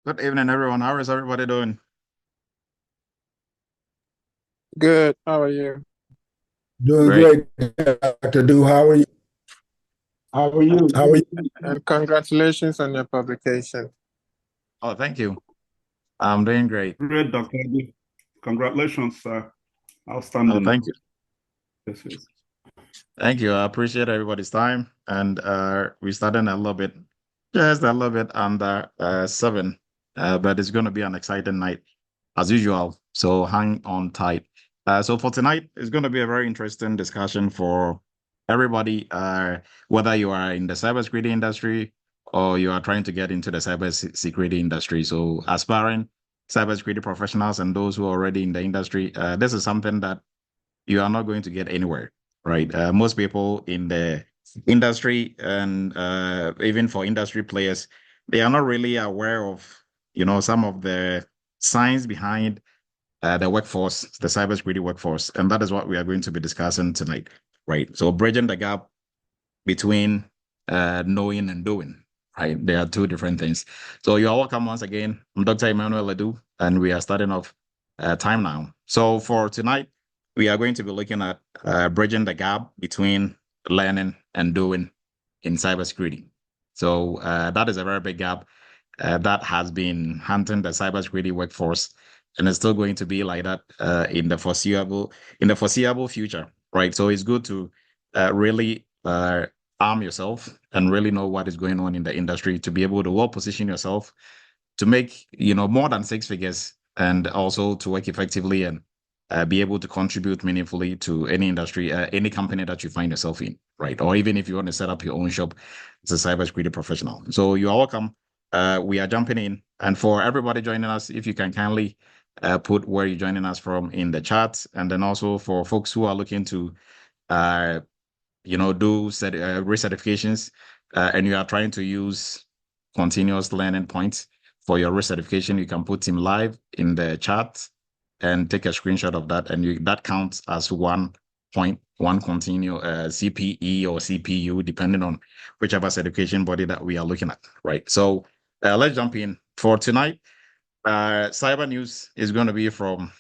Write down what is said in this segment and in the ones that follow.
Good evening, everyone. How is everybody doing? Good. How are you? Doing Great. great, Dr. Du. How are you? How are you? How are you? And congratulations on your publication. Oh, thank you. I'm doing great. Great, Dr. Adi. Congratulations, sir. Oh, Outstanding. thank you. Yes, yes. Thank you. I appreciate everybody's time. And we started a little bit, just a little bit under 7, but it's going to be an exciting night as usual. So hang on tight. So for tonight, it's going to be a very interesting discussion for everybody, whether you are in the cybersecurity industry or you are trying to get into the cybersecurity industry. So aspiring cybersecurity professionals and those who are already in the industry, this is something that you are not going to get anywhere, right? Most people in the industry and even for industry players, they are not really aware of, some of the science behind the workforce, the cybersecurity workforce, and that is what we are going to be discussing tonight, right? So bridging the gap between knowing and doing, right? They are two different things. So you are welcome once again. I'm Dr. Emmanuel Ledoux, and we are starting off time now. So for tonight, we are going to be looking at bridging the gap between learning and doing in cybersecurity. So that is a very big gap that has been hunting the cybersecurity workforce, and it's still going to be like that in the foreseeable future, right? So it's good to really arm yourself and really know what is going on in the industry to be able to well position yourself to make more than 6 figures and also to work effectively and be able to contribute meaningfully to any industry, any company that you find yourself in, right? Or even if you want to set up your own shop as a cybersecurity professional. So you are welcome. We are jumping in, and for everybody joining us, if you can kindly put where you're joining us from in the chat, and then also for folks who are looking to uh, do recertifications, and you are trying to use continuous learning points for your recertification, you can put Team Live in the chat and take a screenshot of that, and that counts as 1 point, one continual CPE or CPU, depending on whichever certification body that we are looking at, right? So let's jump in. For tonight, cyber news is going to be from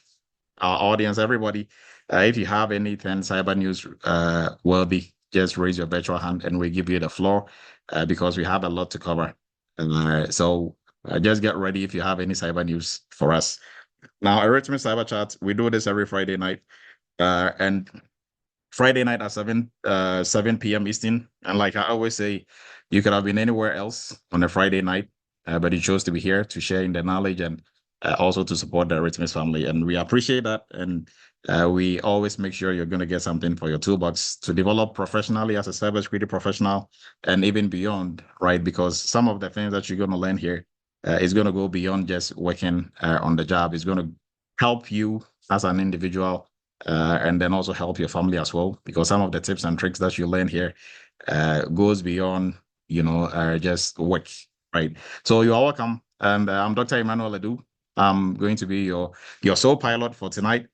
our audience, everybody. If you have anything cyber news worthy, just raise your virtual hand and we give you the floor because we have a lot to cover. So just get ready if you have any cyber news for us. Now, Eretmis Cyber Chat, we do this every Friday night. And Friday night at 7 p.m. Eastern. And like I always say, you could have been anywhere else on a Friday night, but you chose to be here to share in the knowledge and also to support the Eretmis family. And we appreciate that. And we always make sure you're going to get something for your toolbox to develop professionally as a cybersecurity professional and even beyond, right? Because some of the things that you're going to learn here is going to go beyond just working on the job. It's going to help you as an individual and then also help your family as well, because some of the tips and tricks that you learn here goes beyond, just work, right? So you are welcome. And I'm Dr. Emmanuel Ledoux. I'm going to be your sole pilot for tonight.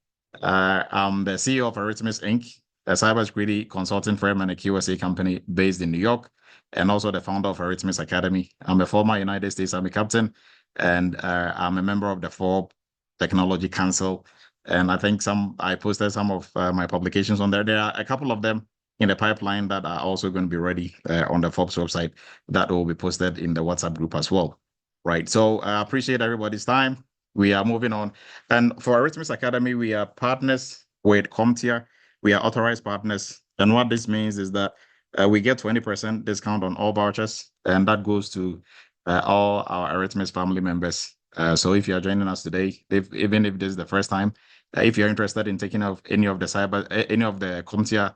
I'm the CEO of Eretmis Inc., a cybersecurity consulting firm and a QSA company based in New York, and also the founder of Eretmis Academy. I'm a former United States Army captain, and I'm a member of the Forbes Technology Council. And I think I posted some of my publications on there. There are a couple of them in the pipeline that are also going to be ready on the Forbes website that will be posted in the WhatsApp group as well. Right. So I appreciate everybody's time. We are moving on. And for Eretmis Academy, we are partners with CompTIA. We are authorized partners. And what this means is that we get 20% discount on all vouchers, and that goes to all our Eretmis family members. So if you are joining us today, even if this is the first time, if you're interested in taking of any of the CompTIA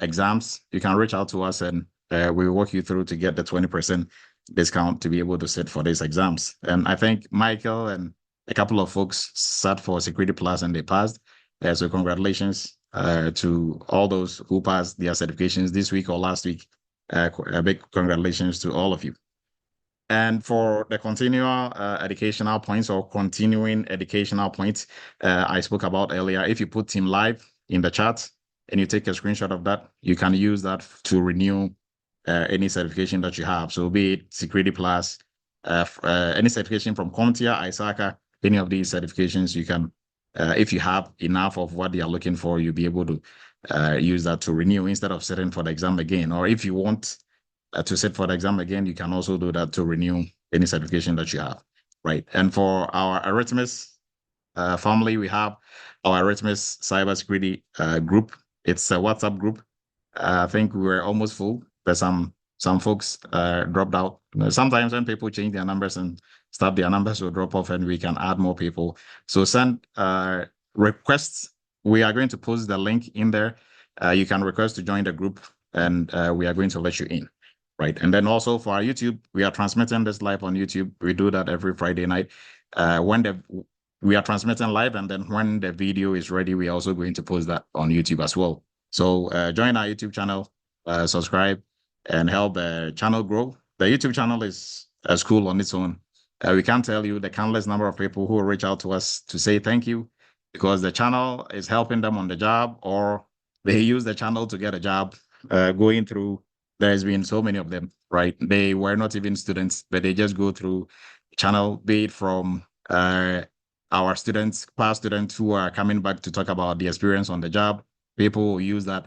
exams, you can reach out to us and we will walk you through to get the 20% discount to be able to sit for these exams. And I think Michael and a couple of folks sat for Security Plus and they passed. So congratulations to all those who passed their certifications this week or last week. A big congratulations to all of you. And for the continual educational points or continuing educational points I spoke about earlier, if you put Team Live in the chat and you take a screenshot of that, you can use that to renew any certification that you have. So be it Security Plus, any certification from CompTIA, ISACA, any of these certifications, you can, if you have enough of what they are looking for, you'll be able to use that to renew instead of sitting for the exam again. Or if you want to sit for the exam again, you can also do that to renew any certification that you have, right? And for our Eretmis family, we have our Eretmis Cybersecurity group. It's a WhatsApp group. I think we were almost full, but some folks dropped out. Sometimes when people change their numbers and stuff, their numbers will drop off, and we can add more people. So send requests. We are going to post the link in there. You can request to join the group, and we are going to let you in. Right. And then also for our YouTube, we are transmitting this live on YouTube. We do that every Friday night. We are transmitting live, and then when the video is ready, we're also going to post that on YouTube as well. So join our YouTube channel, subscribe, and help the channel grow. The YouTube channel is a school on its own. We can't tell you the countless number of people who reach out to us to say thank you, because the channel is helping them on the job, or they use the channel to get a job going through. There's been so many of them, right? They were not even students, but they just go through channel, be it from our students, past students who are coming back to talk about the experience on the job. People use that,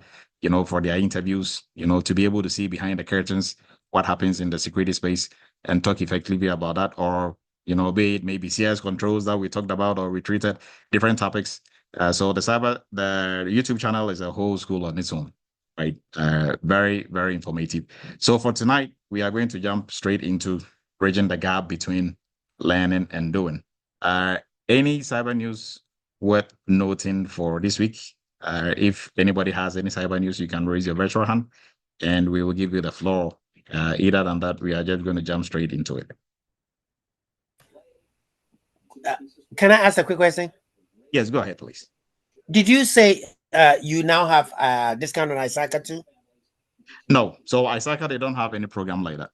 for their interviews, to be able to see behind the curtains what happens in the security space and talk effectively about that. Or, be it maybe CS controls that we talked about, or we treated different topics. So the YouTube channel is a whole school on its own. Right. Very, very informative. So for tonight, we are going to jump straight into bridging the gap between learning and doing. Any cyber news worth noting for this week? If anybody has any cyber news, you can raise your virtual hand and we will give you the floor. Either than that, we are just going to jump straight into it. Can I ask a quick question? Yes, go ahead, please. Did you say you now have a discount on ISACA too? No. So ISACA, they don't have any program like that.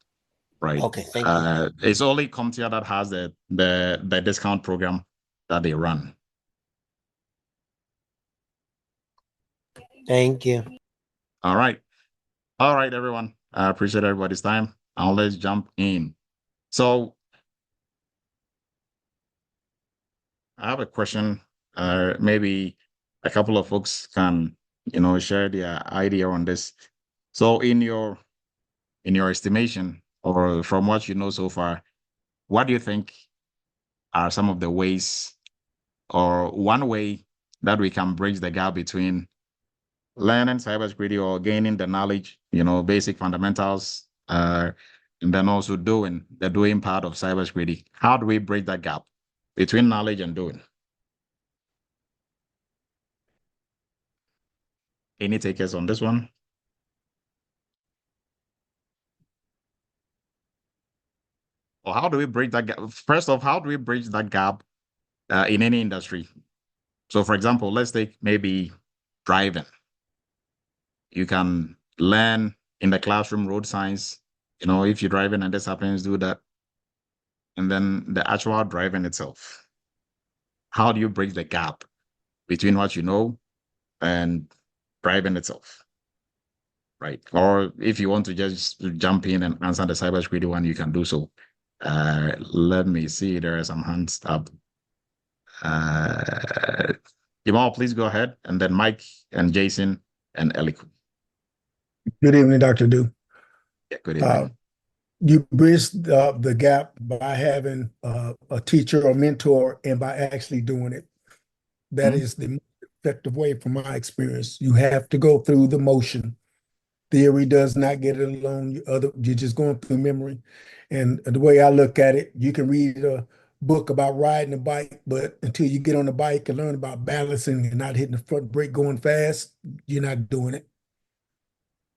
Right. Okay, thank you. It's only CompTIA that has the discount program that they run. Thank you. All right. All right, everyone. I appreciate everybody's time. Now let's jump in. So I have a question. Maybe a couple of folks can, share their idea on this. So in your estimation, or from what you know so far, what do you think are some of the ways, or one way that we can bridge the gap between learning cybersecurity or gaining the knowledge, basic fundamentals, and then also doing the doing part of cybersecurity? How do we bridge that gap between knowledge and doing? Any takers on this one? Or how do we bridge that gap? First off, how do we bridge that gap in any industry? So, for example, let's take maybe driving. You can learn in the classroom road signs. If you're driving and this happens, do that. And then the actual driving itself. How do you bridge the gap between what you know and driving itself? Right. Or if you want to just jump in and answer the cybersecurity one, you can do so. Let me see. There are some hands up. Jamal, please go ahead. And then Mike and Jason and Eliku. Good evening, Dr. Du. Yeah, good evening. You bridge the gap by having a teacher or mentor and by actually doing it. That is the most effective way from my experience. You have to go through the motion. Theory does not get it alone. You're just going through memory. And the way I look at it, you can read a book about riding a bike, but until you get on the bike and learn about balancing and not hitting the front brake going fast, you're not doing it.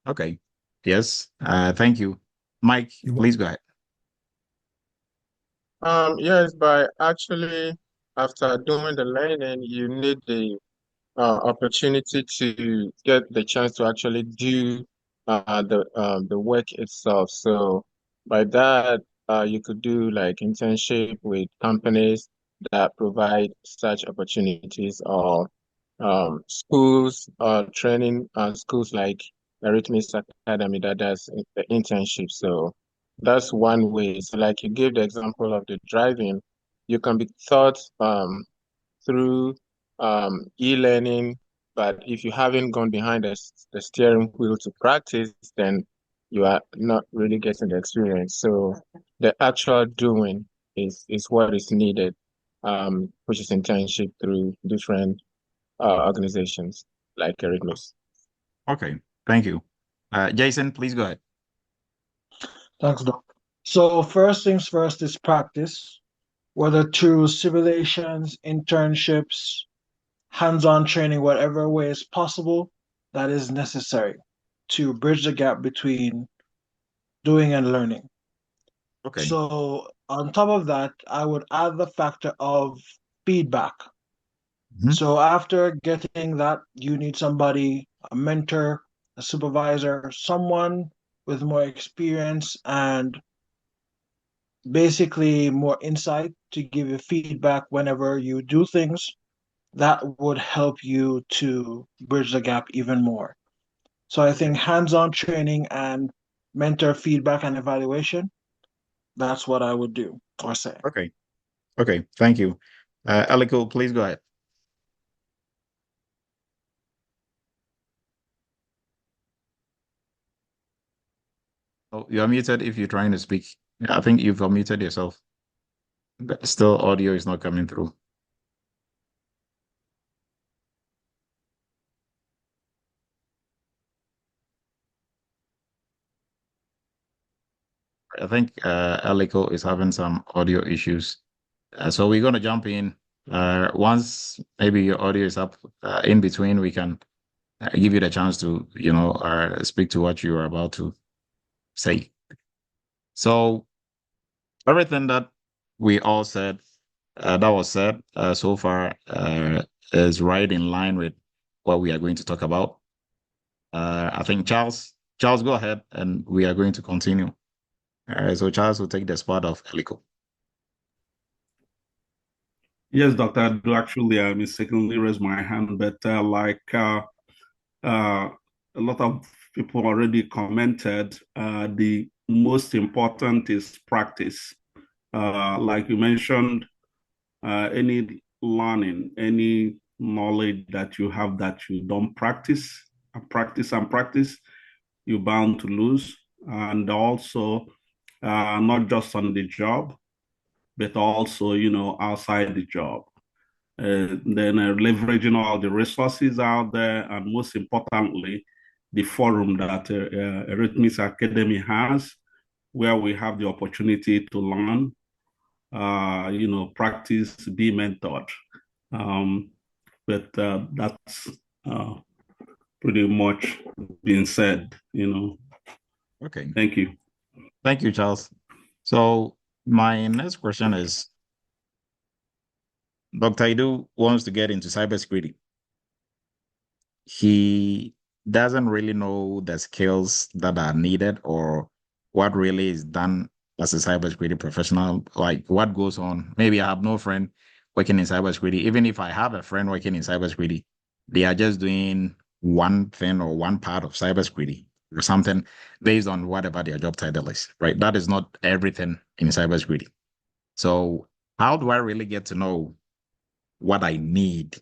Okay. Yes. Thank you. Mike, please go ahead. Yes, by actually after doing the learning, you need the opportunity to get the chance to actually do the work itself. So by that, you could do like internship with companies that provide such opportunities, or schools, training schools like Eretmis Academy that does the internship. So That's one way. So like you gave the example of the driving, you can be taught through e-learning, but if you haven't gone behind the steering wheel to practice, then you are not really getting the experience. So the actual doing is what is needed, which is internship through different organizations like Eretmis. Okay, thank you. Jason, please go ahead. Thanks, Doc. So first things first is practice, whether through simulations, internships, hands-on training, whatever way is possible that is necessary to bridge the gap between doing and learning. Okay. So on top of that, I would add the factor of feedback. Mhm. So after getting that, you need somebody, a mentor, a supervisor, someone with more experience and basically more insight to give you feedback whenever you do things that would help you to bridge the gap even more. So I think hands-on training and mentor feedback and evaluation, that's what I would do or say. Okay. Okay, thank you. Aliko, please go ahead. Oh, you are muted if you're trying to speak. I think you've unmuted yourself. But still, audio is not coming through. I think Aliko is having some audio issues. So we're going to jump in. Once maybe your audio is up in between, we can give you the chance to, speak to what you are about to say. So everything that we all said, that was said so far, is right in line with what we are going to talk about. I think Charles, go ahead, and we are going to continue. So Charles will take the spot of Eliko. Yes, Doctor, I do actually mistakenly raise my hand, but a lot of people already commented, the most important is practice. Like you mentioned, any learning, any knowledge that you have that you don't practice, and practice, you're bound to lose. And also, not just on the job, but also, outside the job. Then leveraging all the resources out there, and most importantly, the forum that Eretmis Academy has, where we have the opportunity to learn, practice, be mentored. But that's pretty much being said, Okay. Thank you. Thank you, Charles. So my next question is, Dr. Idu wants to get into cybersecurity. He doesn't really know the skills that are needed or what really is done as a cybersecurity professional, like what goes on. Maybe I have no friend working in cybersecurity. Even if I have a friend working in cybersecurity, they are just doing one thing or one part of cybersecurity or something based on whatever their job title is, right? That is not everything in cybersecurity. So how do I really get to know what I need,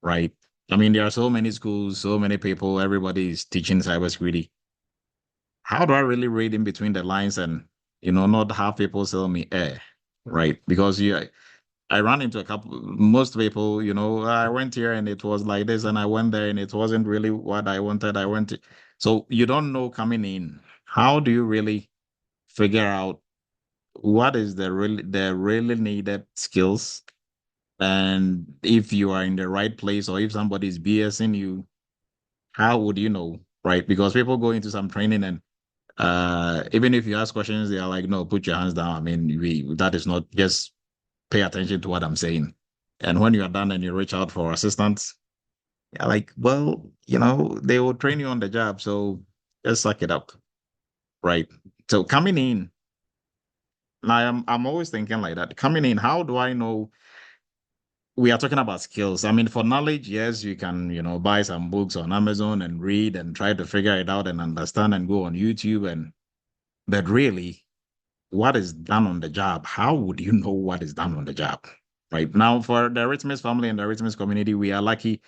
right? I mean, there are so many schools, so many people, everybody is teaching cybersecurity. How do I really read in between the lines and, not have people tell me, right? Because I ran into a couple, most people, I went here and it was like this, and I went there and it wasn't really what I wanted. So you don't know coming in. How do you really figure out what is the really needed skills? And if you are in the right place or if somebody is BSing you, how would you know, right? Because people go into some training and even if you ask questions, they are like, no, put your hands down. I mean, that is not, just pay attention to what I'm saying. And when you are done and you reach out for assistance, you're like, well, they will train you on the job, so just suck it up, right? So coming in, I'm always thinking like that. Coming in, how do I know? We are talking about skills. I mean, for knowledge, yes, you can, buy some books on Amazon and read and try to figure it out and understand and go on YouTube but really, what is done on the job, how would you know what is done on the job? Right now, for the Eretmis family and the Eretmis community, we are lucky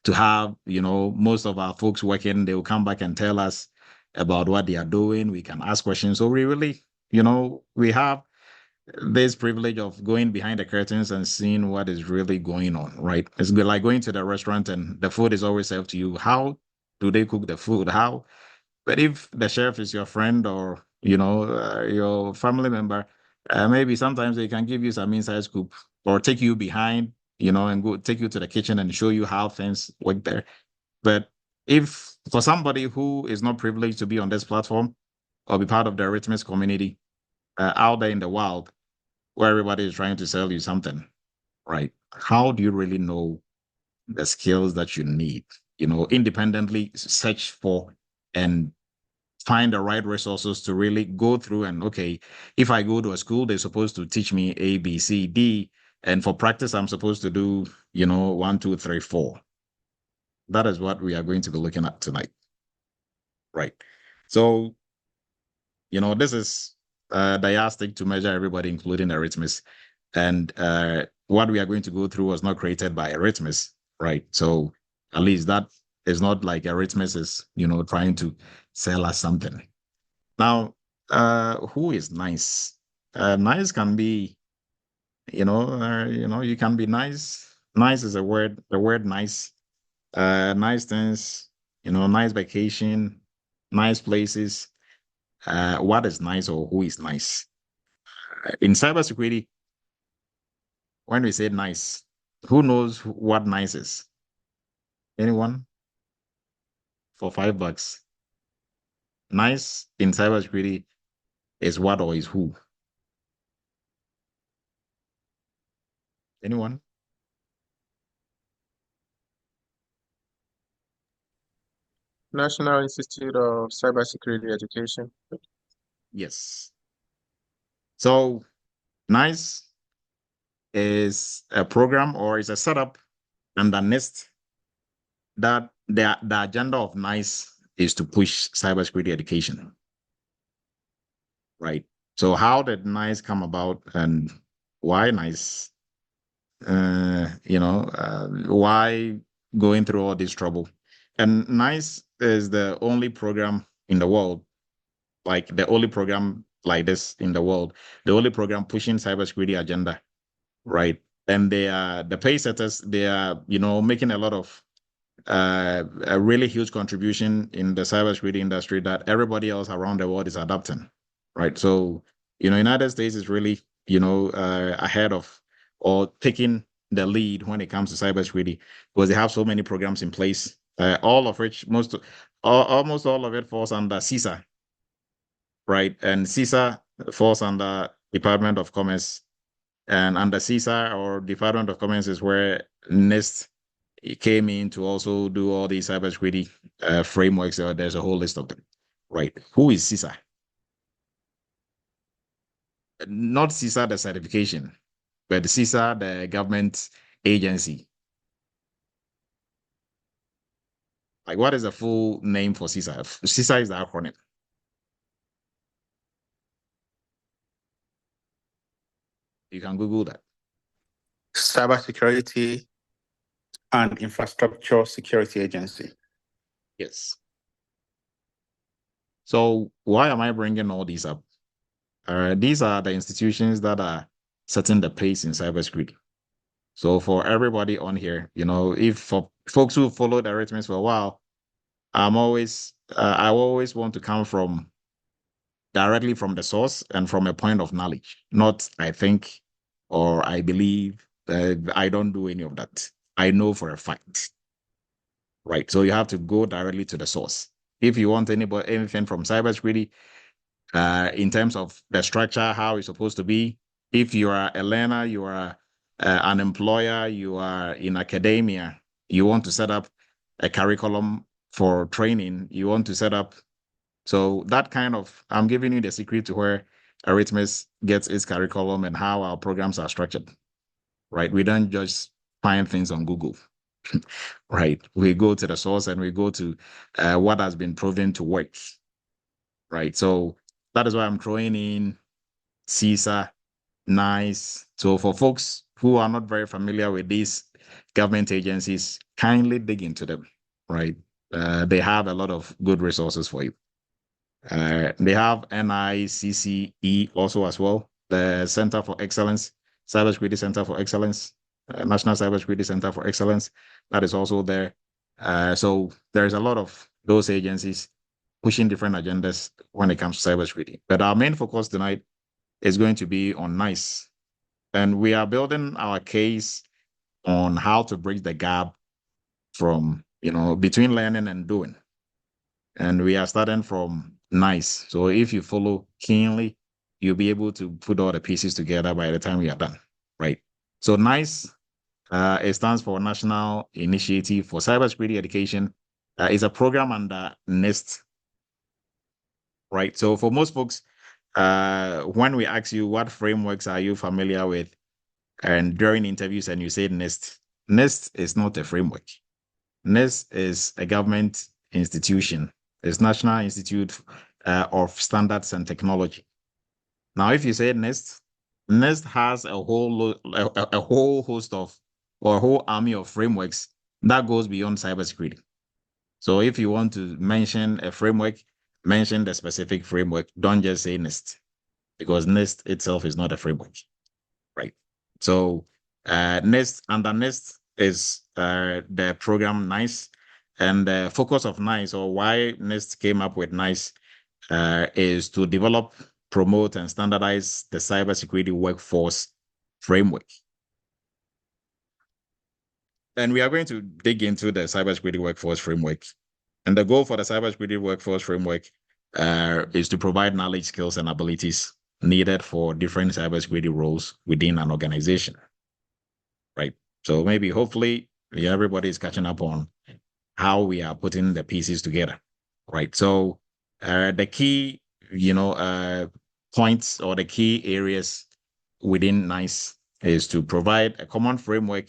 to have, most of our folks working. They will come back and tell us about what they are doing. We can ask questions. So we really, we have this privilege of going behind the curtains and seeing what is really going on, right? It's like going to the restaurant and the food is always served to you. How do they cook the food? How? But if the chef is your friend or your family member, maybe sometimes they can give you some inside scoop or take you behind, and go take you to the kitchen and show you how things work there. But if for somebody who is not privileged to be on this platform or be part of the Eretmis community out there in the wild, where everybody is trying to sell you something, right? How do you really know the skills that you need? Independently search for and find the right resources to really go through and, okay, if I go to a school, they're supposed to teach me A, B, C, D. And for practice, I'm supposed to do, 1, 2, 3, 4. That is what we are going to be looking at tonight. Right. So, this is the yardstick to measure everybody, including Eretmis. And what we are going to go through was not created by Eretmis, right? So at least that is not like Eretmis is, trying to sell us something. Now, who is nice? Nice can be, you can be nice. Nice is a word. The word nice. Nice things. Nice vacation, nice places. What is nice or who is nice? In cybersecurity, when we say nice, who knows what nice is? Anyone? For $5. Nice in cybersecurity is what or is who? Anyone? National Institute of Cybersecurity Education. Yes. So nice is a program or is a setup and a NIST that the agenda of NICE is to push cybersecurity education, right? So how did NICE come about and why NICE? Why going through all this trouble? And NICE is the only program in the world, like the only program like this in the world, the only program pushing cybersecurity agenda, right? And they are the pay setters. They are, making a lot of a really huge contribution in the cybersecurity industry that everybody else around the world is adopting, right? So, United States is really, ahead of or taking the lead when it comes to cybersecurity because they have so many programs in place, all of which almost all of it falls under CISA, right? And CISA falls under Department of Commerce, and under CISA or Department of Commerce is where NIST it came in to also do all these cybersecurity frameworks. There's a whole list of them, right? Who is CISA? Not CISA, the certification, but CISA, the government agency. Like, what is the full name for CISA? CISA is the acronym. You can Google that. Cybersecurity and Infrastructure Security Agency. Yes. So why am I bringing all these up? These are the institutions that are setting the pace in cybersecurity. So for everybody on here, if for folks who followed Eretmis for a while, I always want to come from directly from the source and from a point of knowledge, not I think or I believe. I don't do any of that. I know for a fact, right? So you have to go directly to the source. If you want anything from cybersecurity, in terms of the structure, how it's supposed to be. If you are a learner, you are an employer, you are in academia, you want to set up a curriculum for training, you want to set up. So that kind of, I'm giving you the secret to where Eretmis gets its curriculum and how our programs are structured, right? We don't just find things on Google, right? We go to the source and we go to what has been proven to work, right? So that is why I'm throwing in CISA, NICE. So for folks who are not very familiar with these government agencies, kindly dig into them, right? They have a lot of good resources for you. They have NICCE also as well, the Center for Excellence, Cybersecurity Center for Excellence, National Cybersecurity Center for Excellence, that is also there. So there's a lot of those agencies pushing different agendas when it comes to cybersecurity. But our main focus tonight is going to be on NICE. And we are building our case on how to bridge the gap from, between learning and doing. And we are starting from NICE. So if you follow keenly, you'll be able to put all the pieces together by the time we are done, right? So NICE, it stands for National Initiative for Cybersecurity Education. It's a program under NIST, right? So for most folks, when we ask you what frameworks are you familiar with, and during interviews and you say NIST, NIST is not a framework. NIST is a government institution. It's National Institute of Standards and Technology. Now, if you say NIST, NIST has a whole host of, or a whole army of frameworks that goes beyond cybersecurity. So if you want to mention a framework, mention the specific framework. Don't just say NIST, because NIST itself is not a framework, right? So NIST, under NIST is the program NICE, and the focus of NICE, or why NIST came up with NICE, is to develop, promote, and standardize the cybersecurity workforce framework. And we are going to dig into the cybersecurity workforce framework. And the goal for the cybersecurity workforce framework is to provide knowledge, skills, and abilities needed for different cybersecurity roles within an organization, right? So maybe, hopefully, everybody is catching up on how we are putting the pieces together, right? So the key, points or the key areas within NICE is to provide a common framework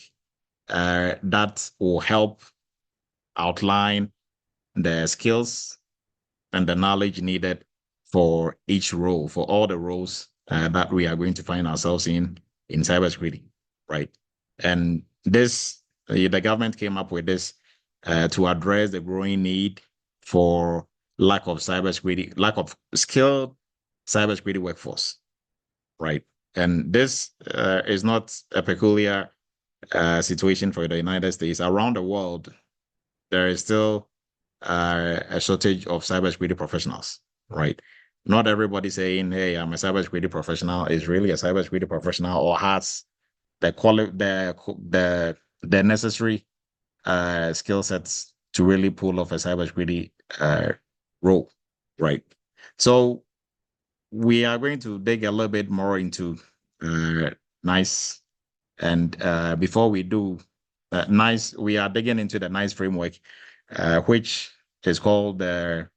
that will help outline the skills and the knowledge needed for each role, for all the roles that we are going to find ourselves in cybersecurity, right? And this, the government came up with this to address the growing need for lack of skilled cybersecurity workforce, right? And this is not a peculiar situation for the United States. Around the world, there is still a shortage of cybersecurity professionals, right? Not everybody saying, "Hey, I'm a cybersecurity professional," is really a cybersecurity professional or has the necessary skill sets to really pull off a cybersecurity role, right? So we are going to dig a little bit more into NICE, and before we do NICE, we are digging into the NICE framework, which is called the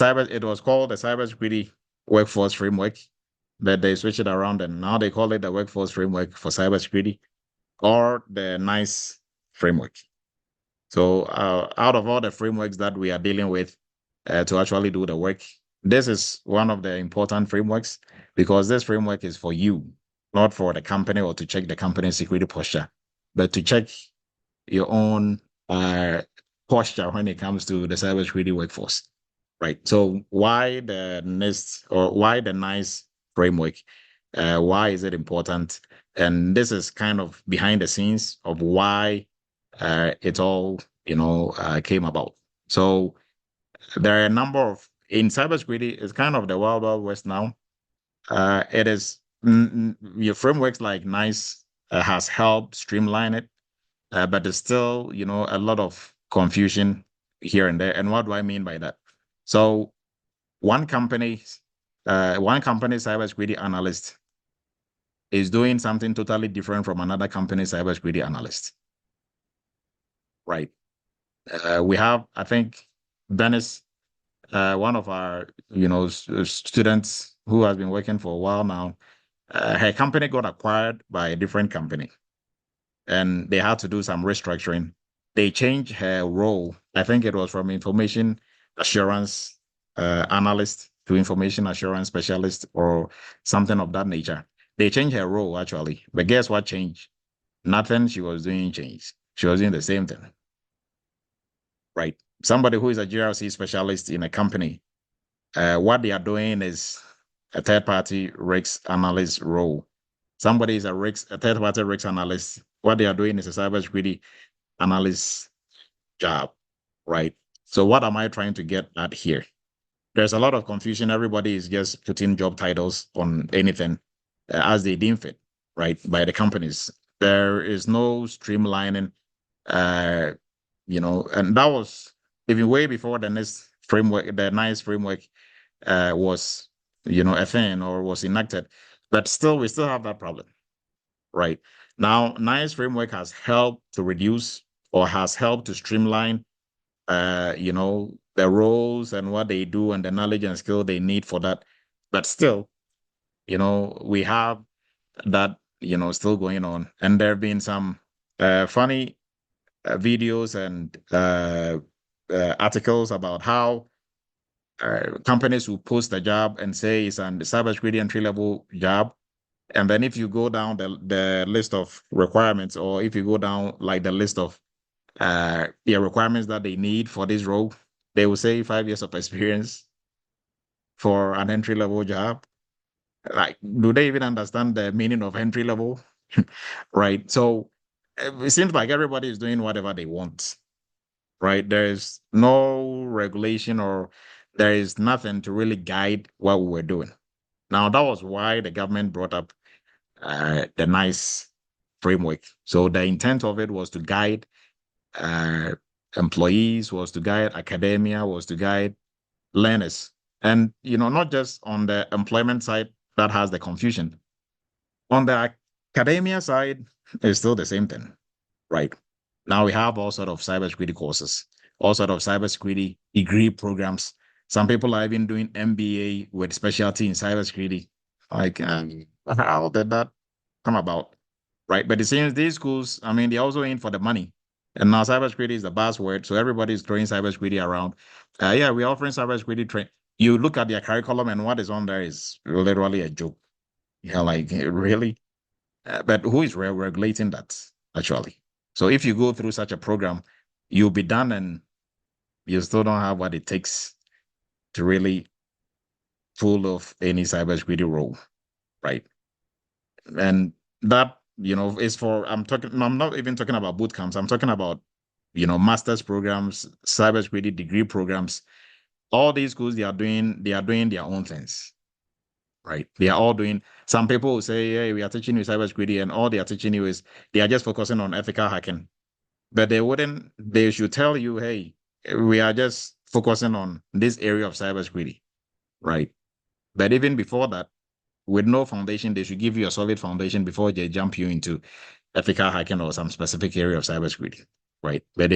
It was called the Cybersecurity Workforce Framework, but they switched it around and now they call it the Workforce Framework for Cybersecurity, or the NICE framework. So out of all the frameworks that we are dealing with to actually do the work, this is one of the important frameworks, because this framework is for you, not for the company or to check the company's security posture, but to check your own posture when it comes to the cybersecurity workforce, right? So why the NIST, or why the NICE framework? Why is it important? And this is kind of behind the scenes of why it all, came about. So there are a number of, in cybersecurity, it's kind of the wild, wild west now. It is, your frameworks like NICE has helped streamline it, but there's still, a lot of confusion here and there. And what do I mean by that? So one company cybersecurity analyst is doing something totally different from another company cybersecurity analyst, right? We have, I think, Dennis, one of our, students who has been working for a while now. Her company got acquired by a different company, and they had to do some restructuring. They changed her role. I think it was from information assurance analyst to information assurance specialist or something of that nature. They changed her role actually, but guess what changed? Nothing she was doing changed. She was doing the same thing, right? Somebody who is a GRC specialist in a company, what they are doing is a third-party risk analyst role. Somebody is a third-party risk analyst. What they are doing is a cybersecurity analyst job, right? So what am I trying to get at here? There's a lot of confusion. Everybody is just putting job titles on anything as they deem fit, right? By the companies. There is no streamlining, and that was even way before the next framework, the NICE framework was, a thing or was enacted. But still, we still have that problem, right? Now, NICE framework has helped to reduce or has helped to streamline the roles and what they do and the knowledge and skill they need for that. But still, we have that, still going on. And there have been some funny videos and articles about how companies will post a job and say it's an cybersecurity entry-level job. And then if you go down the list of requirements, or if you go down like the list of requirements that they need for this role, they will say 5 years of experience for an entry-level job. Like, do they even understand the meaning of entry level? Right. So it seems like everybody is doing whatever they want, right? There's no regulation or there is nothing to really guide what we were doing. Now, that was why the government brought up the NICE framework. So the intent of it was to guide employees, was to guide academia, was to guide learners. And, not just on the employment side that has the confusion. On the academia side, it's still the same thing, right? Now we have all sort of cybersecurity courses, all sort of cybersecurity degree programs. Some people are even doing MBA with specialty in cybersecurity. Like, how did that come about, right? But it seems these schools, they're also in for the money. And now cybersecurity is the buzzword, so everybody is throwing cybersecurity around. We're offering cybersecurity training. You look at their curriculum, and what is on there is literally a joke. Yeah, like really? But who is regulating that actually? So if you go through such a program, you'll be done and you still don't have what it takes to really pull off any cybersecurity role, right? And that, is for, I'm not even talking about boot camps. I'm talking about, master's programs, cybersecurity degree programs. All these schools, they are doing their own things. Right. They are all doing, some people will say, hey, we are teaching you cybersecurity, and all they are teaching you is they are just focusing on ethical hacking. But they should tell you, hey, we are just focusing on this area of cybersecurity. Right. But even before that, with no foundation, they should give you a solid foundation before they jump you into ethical hacking or some specific area of cybersecurity. Right. But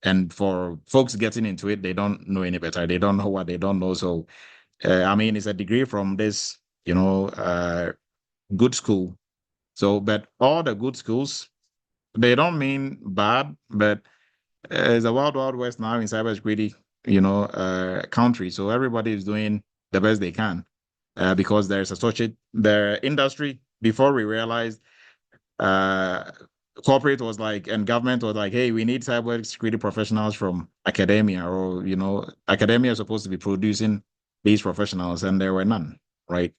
and for folks getting into it, they don't know any better. They don't know what they don't know. So it's a degree from this, good school. So, but all the good schools, they don't mean bad, but it's a wild, wild west now in cybersecurity, country. So everybody is doing the best they can because there's the industry. Before we realized, corporate was like, and government was like, hey, we need cybersecurity professionals from academia, or, academia is supposed to be producing these professionals, and there were none, right?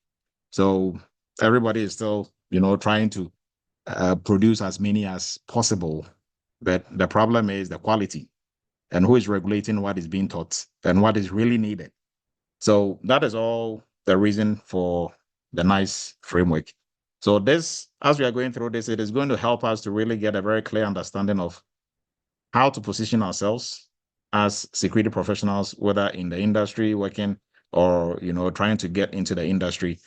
So everybody is still, trying to produce as many as possible. But the problem is the quality and who is regulating what is being taught and what is really needed. So that is all the reason for the NICE framework. So this, as we are going through this, it is going to help us to really get a very clear understanding of how to position ourselves as security professionals, whether in the industry working or, trying to get into the industry.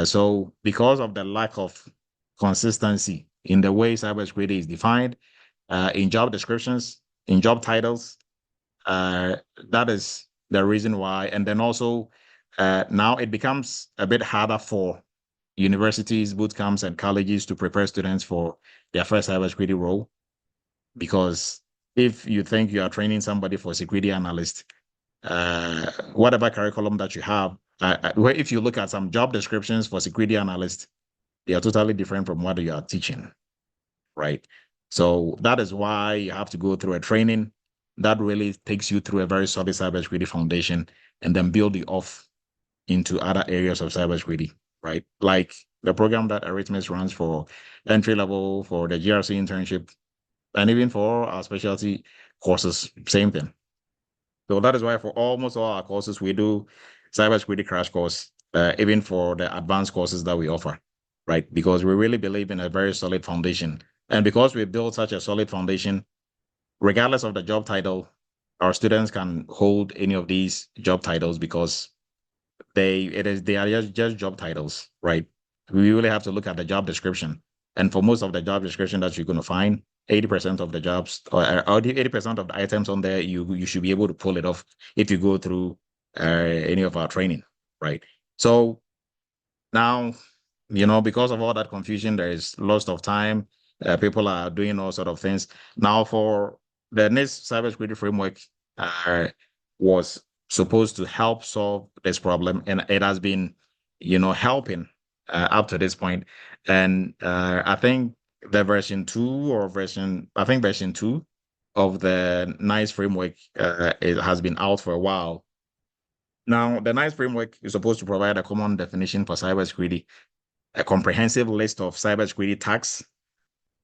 So because of the lack of consistency in the way cybersecurity is defined, in job descriptions, in job titles, that is the reason why. And then also now it becomes a bit harder for universities, boot camps, and colleges to prepare students for their first cybersecurity role. Because if you think you are training somebody for security analyst, whatever curriculum that you have. Where if you look at some job descriptions for security analysts, they are totally different from what you are teaching, right? So that is why you have to go through a training that really takes you through a very solid cybersecurity foundation and then build you off into other areas of cybersecurity, right? Like the program that Eretmis runs for entry level, for the GRC internship, and even for our specialty courses, same thing. So that is why for almost all our courses, we do cybersecurity crash course, even for the advanced courses that we offer, right? Because we really believe in a very solid foundation. And because we built such a solid foundation, regardless of the job title, our students can hold any of these job titles because they are just job titles, right? We really have to look at the job description. And for most of the job description that you're going to find, 80% of the jobs or 80% of the items on there, you should be able to pull it off if you go through any of our training, right? So now, because of all that confusion, there is loss of time. People are doing all sort of things. Now, for the next cybersecurity framework was supposed to help solve this problem, and it has been, helping up to this point. And I think the version 2 version 2 of the NICE framework it has been out for a while. Now, the NICE framework is supposed to provide a common definition for cybersecurity, a comprehensive list of cybersecurity tasks,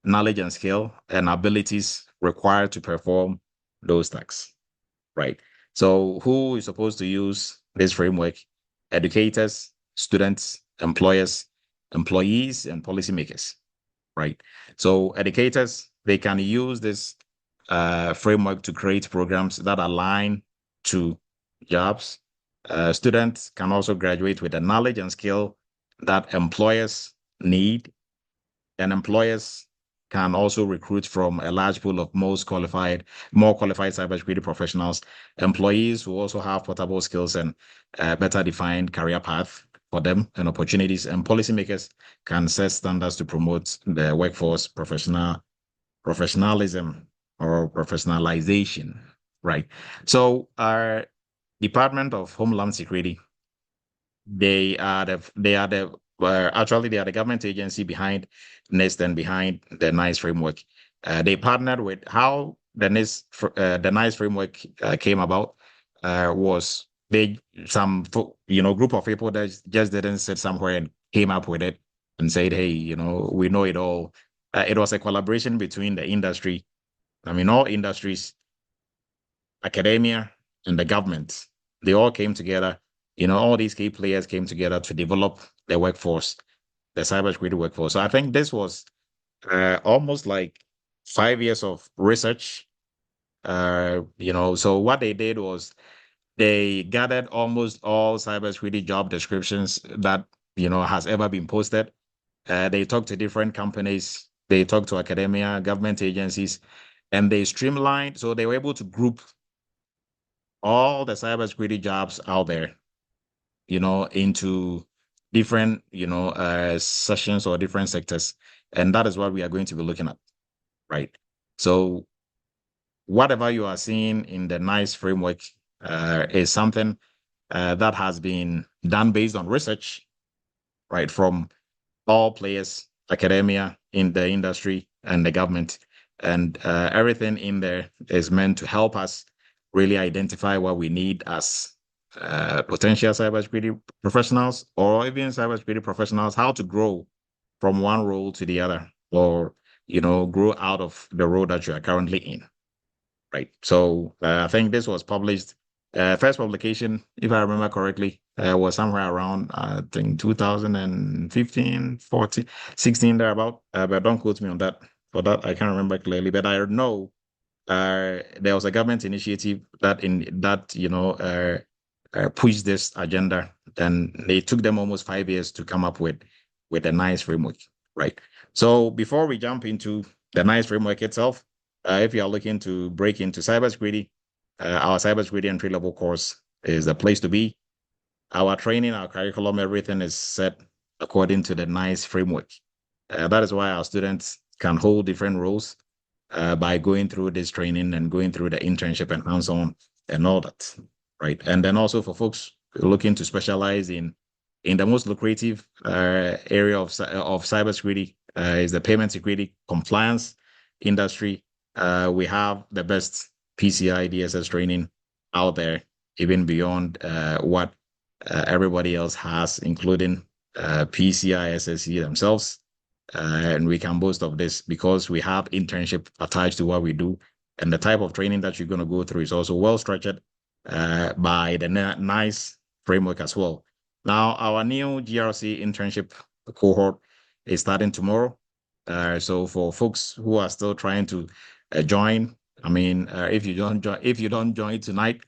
knowledge and skill, and abilities required to perform those tasks, right? So who is supposed to use this framework? Educators, students, employers, employees, and policymakers, right? So educators, they can use this framework to create programs that align to jobs. Students can also graduate with the knowledge and skill that employers need, and employers can also recruit from a large pool of more qualified cybersecurity professionals. Employees who also have portable skills and better defined career path for them and opportunities. And policymakers can set standards to promote the workforce professionalism or professionalization, right? So our Department of Homeland Security, actually they are the government agency behind NIST and behind the NICE framework. They partnered with how the NICE framework came about was group of people that just didn't sit somewhere and came up with it and said, hey, we know it all. It was a collaboration between the industry. I mean, all industries, academia, and the government. They all came together. All these key players came together to develop the workforce, the cybersecurity workforce. So I think this was almost like 5 years of research. So what they did was they gathered almost all cybersecurity job descriptions that has ever been posted. They talked to different companies, they talked to academia, government agencies, and they streamlined. So they were able to group all the cybersecurity jobs out there, into different, sessions or different sectors. And that is what we are going to be looking at, right? So whatever you are seeing in the NICE framework is something that has been done based on research, right, from all players, academia, in the industry, and the government. And everything in there is meant to help us really identify what we need as potential cybersecurity professionals or even cybersecurity professionals, how to grow from one role to the other, or grow out of the role that you are currently in, right? So I think this was published, first publication, if I remember correctly, was somewhere around I think 2015, 14, 16 thereabout, but don't quote me on that. For that I can't remember clearly, but I know there was a government initiative that pushed this agenda, and it took them almost 5 years to come up with a NICE framework, right? So before we jump into the NICE framework itself, if you are looking to break into cybersecurity, our cybersecurity entry-level course is the place to be. Our training, our curriculum, everything is set according to the NICE framework. That is why our students can hold different roles by going through this training and going through the internship and hands-on and all that. right? And then also for folks looking to specialize in the most lucrative area of cybersecurity is the payment security compliance industry. We have the best PCI DSS training out there, even beyond what everybody else has, including PCI SSE themselves. And we can boast of this because we have internship attached to what we do. And the type of training that you're going to go through is also well structured by the NICE framework as well. Now, our new GRC internship cohort is starting tomorrow. So for folks who are still trying to join, I mean, if you don't join tonight,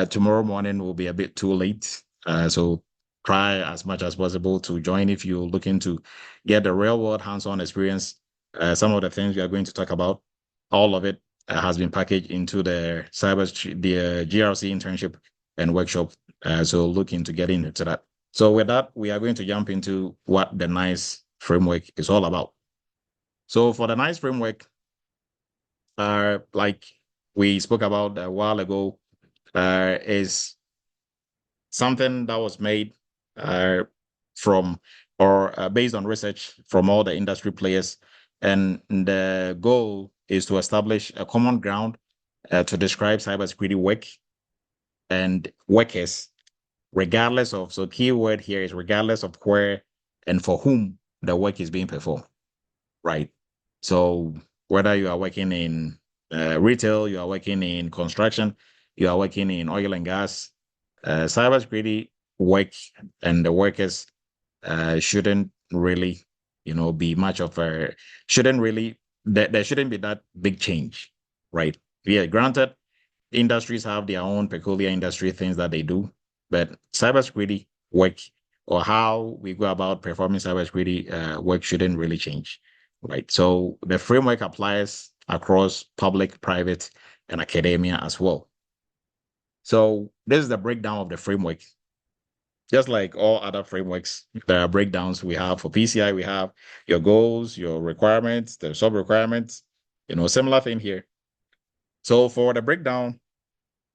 tomorrow morning will be a bit too late. So try as much as possible to join if you're looking to get the real world hands-on experience. Some of the things we are going to talk about, all of it has been packaged into the GRC internship and workshop. So look into getting into that. So with that, we are going to jump into what the NICE framework is all about. So for the NICE framework, like we spoke about a while ago, is something that was made from or based on research from all the industry players. And the goal is to establish a common ground to describe cybersecurity work and workers, regardless of, so key word here is regardless of where and for whom the work is being performed, right? So whether you are working in retail, you are working in construction, you are working in oil and gas, cybersecurity work and the workers shouldn't really, be much of a, shouldn't really, there shouldn't be that big change, right? Yeah, granted, industries have their own peculiar industry things that they do, but cybersecurity work or how we go about performing cybersecurity work shouldn't really change, right? So the framework applies across public, private, and academia as well. So this is the breakdown of the framework. Just like all other frameworks, there are breakdowns we have for PCI. We have your goals, your requirements, the sub-requirements, similar thing here. So for the breakdown,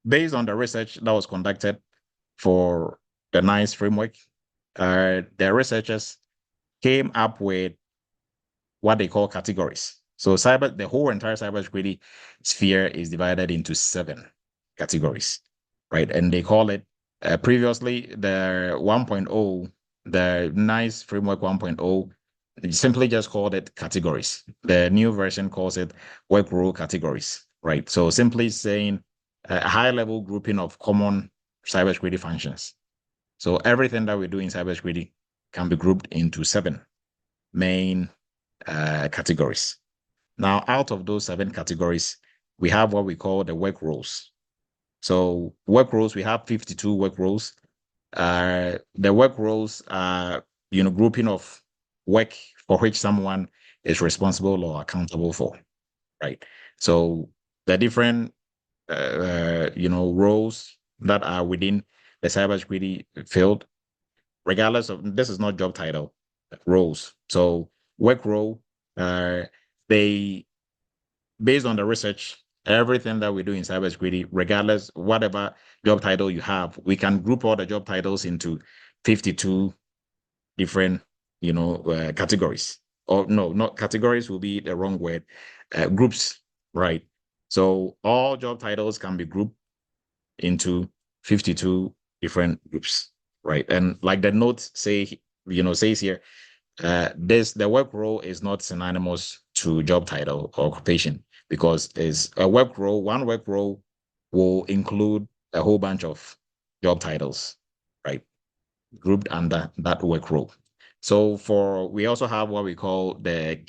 based on the research that was conducted for the NICE framework, the researchers came up with what they call categories. So the whole entire cybersecurity sphere is divided into 7 categories, right? And they call it previously the 1.0, the NICE framework 1.0, they simply just called it categories. The new version calls it work role categories, right? So simply saying a high level grouping of common cybersecurity functions. So everything that we do in cybersecurity can be grouped into 7 main categories. Now, out of those 7 categories, we have what we call the work roles. So work roles, we have 52 work roles. The work roles are, grouping of work for which someone is responsible or accountable for, right? So the different, roles that are within the cybersecurity field, regardless of, this is not job title, roles. So work role, they, based on the research, everything that we do in cybersecurity, regardless, whatever job title you have, we can group all the job titles into 52 different, categories. Or no, not categories will be the wrong word, groups, right? So all job titles can be grouped into 52 different groups, right? And like the note says here, the work role is not synonymous to job title or occupation because it's a work role. One work role will include a whole bunch of job titles, right? Grouped under that work role. So we also have what we call the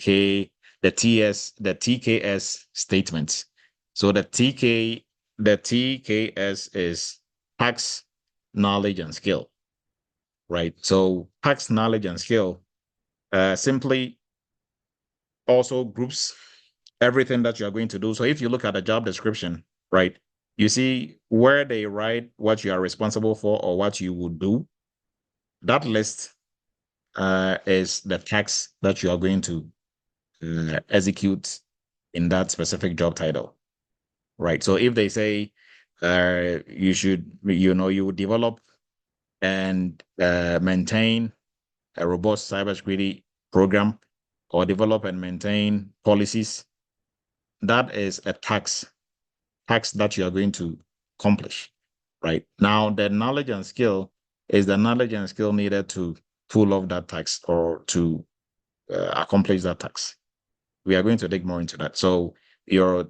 TKS statements. So the TKS is tax, knowledge, and skill, right? So tax, knowledge, and skill simply also groups everything that you are going to do. So if you look at the job description, right, you see where they write what you are responsible for or what you would do. That list is the task that you are going to execute in that specific job title, right? So if they say you should, you would develop and maintain a robust cybersecurity program or develop and maintain policies. That is a task that you are going to accomplish, right? Now, the knowledge and skill is the knowledge and skill needed to pull off that task or to accomplish that task. We are going to dig more into that. So your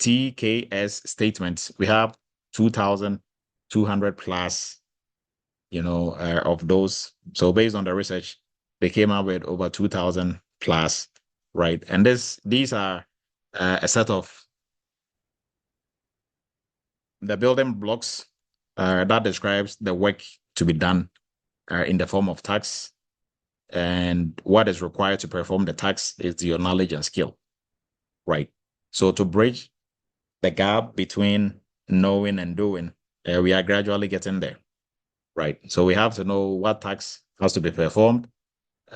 TKS statements, we have 2,200 plus, of those. So based on the research, they came up with over 2,000 plus, right? And these are a set of the building blocks that describes the work to be done in the form of tax. And what is required to perform the tax is your knowledge and skill, right? So to bridge the gap between knowing and doing, we are gradually getting there, right? So we have to know what tax has to be performed,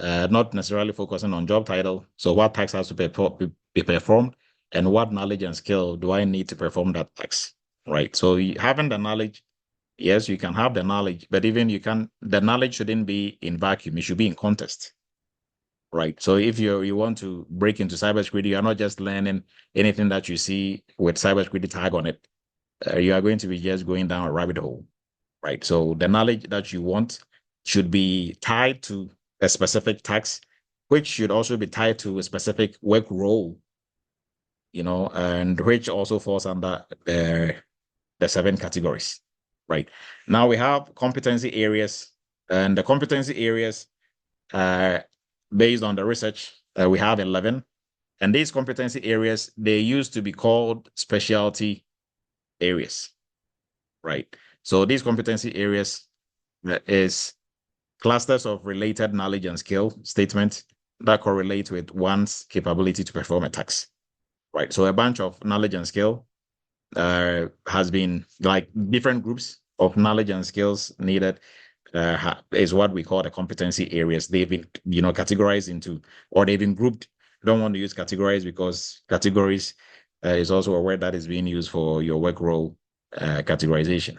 not necessarily focusing on job title. So what tax has to be performed, and what knowledge and skill do I need to perform that tax, right? So having the knowledge, yes, you can have the knowledge, but even the knowledge shouldn't be in vacuum. It should be in context, right? So if you want to break into cybersecurity, you're not just learning anything that you see with cybersecurity tag on it. You are going to be just going down a rabbit hole, right? So the knowledge that you want should be tied to a specific task, which should also be tied to a specific work role, and which also falls under the 7 categories, right? Now we have competency areas, and the competency areas, based on the research, we have 11. And these competency areas, they used to be called specialty areas, right? So these competency areas is clusters of related knowledge and skill statements that correlate with one's capability to perform a task, right? So a bunch of knowledge and skill has been like different groups of knowledge and skills needed is what we call the competency areas. They've been, categorized into, or they've been grouped. I don't want to use categories because categories is also a word that is being used for your work role categorization,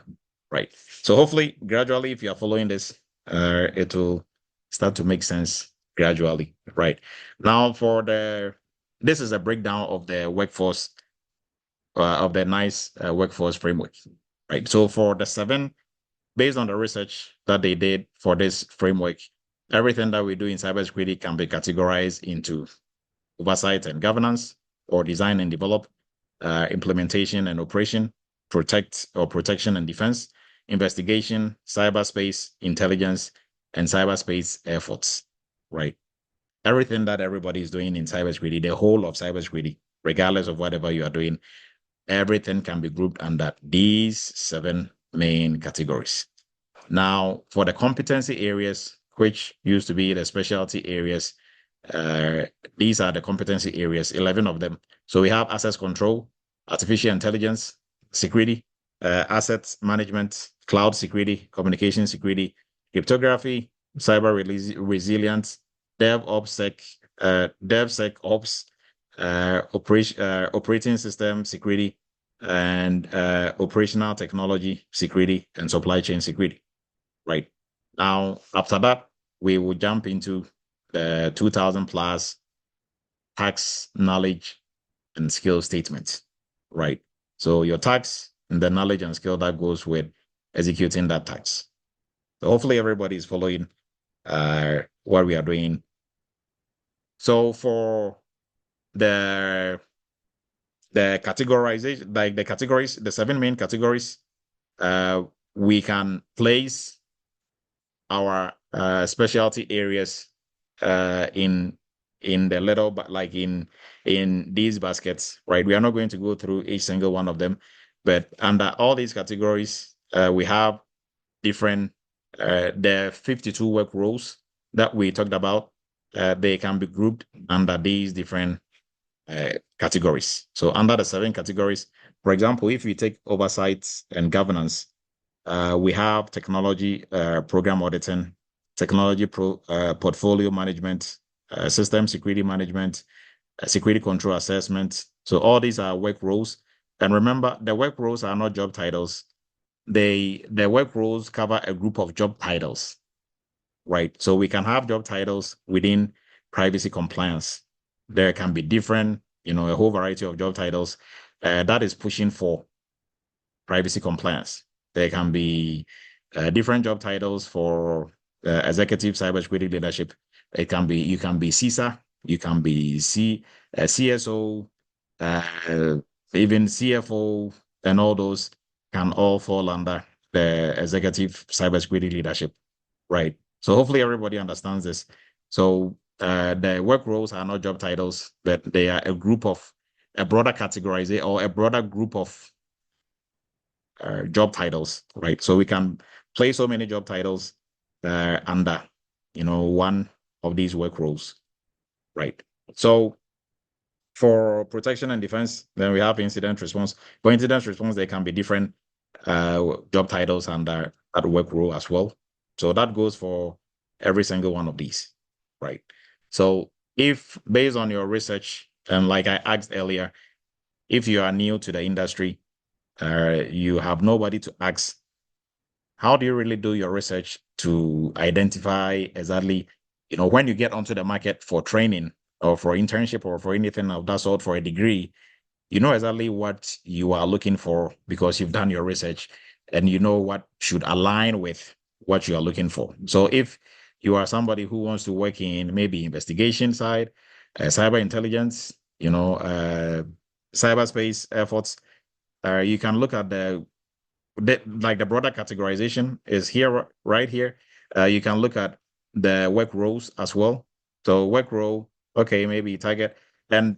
right? So hopefully, gradually, if you are following this, it will start to make sense gradually, right? Now, this is a breakdown of the workforce, of the NICE workforce framework, right? So for the 7, based on the research that they did for this framework, everything that we do in cybersecurity can be categorized into oversight and governance, or design and develop, implementation and operation, protection and defense, investigation, cyberspace, intelligence, and cyberspace efforts, right? Everything that everybody is doing in cybersecurity, the whole of cybersecurity, regardless of whatever you are doing, everything can be grouped under these 7 main categories. Now, for the competency areas, which used to be the specialty areas, these are the competency areas, 11 of them. So we have access control, artificial intelligence, security, assets management, cloud security, communication security, cryptography, cyber resilience, DevSecOps, operating system security, and operational technology security, and supply chain security, right? Now, after that, we will jump into the 2,000 plus tax knowledge and skill statements, right? So your tax and the knowledge and skill that goes with executing that tax. So hopefully everybody is following what we are doing. So for the categorization, like the categories, the 7 main categories, we can place our specialty areas in the little, but like in these baskets, right? We are not going to go through each single one of them, but under all these categories, we have different the 52 work roles that we talked about. They can be grouped under these different categories. So under the 7 categories, for example, if we take oversight and governance, we have technology program auditing, technology portfolio management, system security management, security control assessment. So all these are work roles And remember, the work roles are not job titles. The work roles cover a group of job titles, right? So we can have job titles within privacy compliance. There can be different, a whole variety of job titles that is pushing for privacy compliance. There can be different job titles for executive cybersecurity leadership. You can be CISA, you can be CSO, uh, even CFO, and all those can all fall under the executive cybersecurity leadership, right? So hopefully everybody understands this. So the work roles are not job titles, but they are a broader categorization or a broader group of job titles, right? So we can place so many job titles under, one of these work roles, right? So for protection and defense, then we have incident response. For incident response, there can be different job titles under that work role as well. So that goes for every single one of these, right? So if based on your research, and like I asked earlier, if you are new to the industry, you have nobody to ask, how do you really do your research to identify exactly, when you get onto the market for training or for internship or for anything of that sort for a degree, you know exactly what you are looking for because you've done your research and you know what should align with what you are looking for. So if you are somebody who wants to work in maybe investigation side, cyber intelligence, cyberspace efforts, you can look at like the broader categorization is here, right here. You can look at the work roles as well. So work role, okay, maybe target. And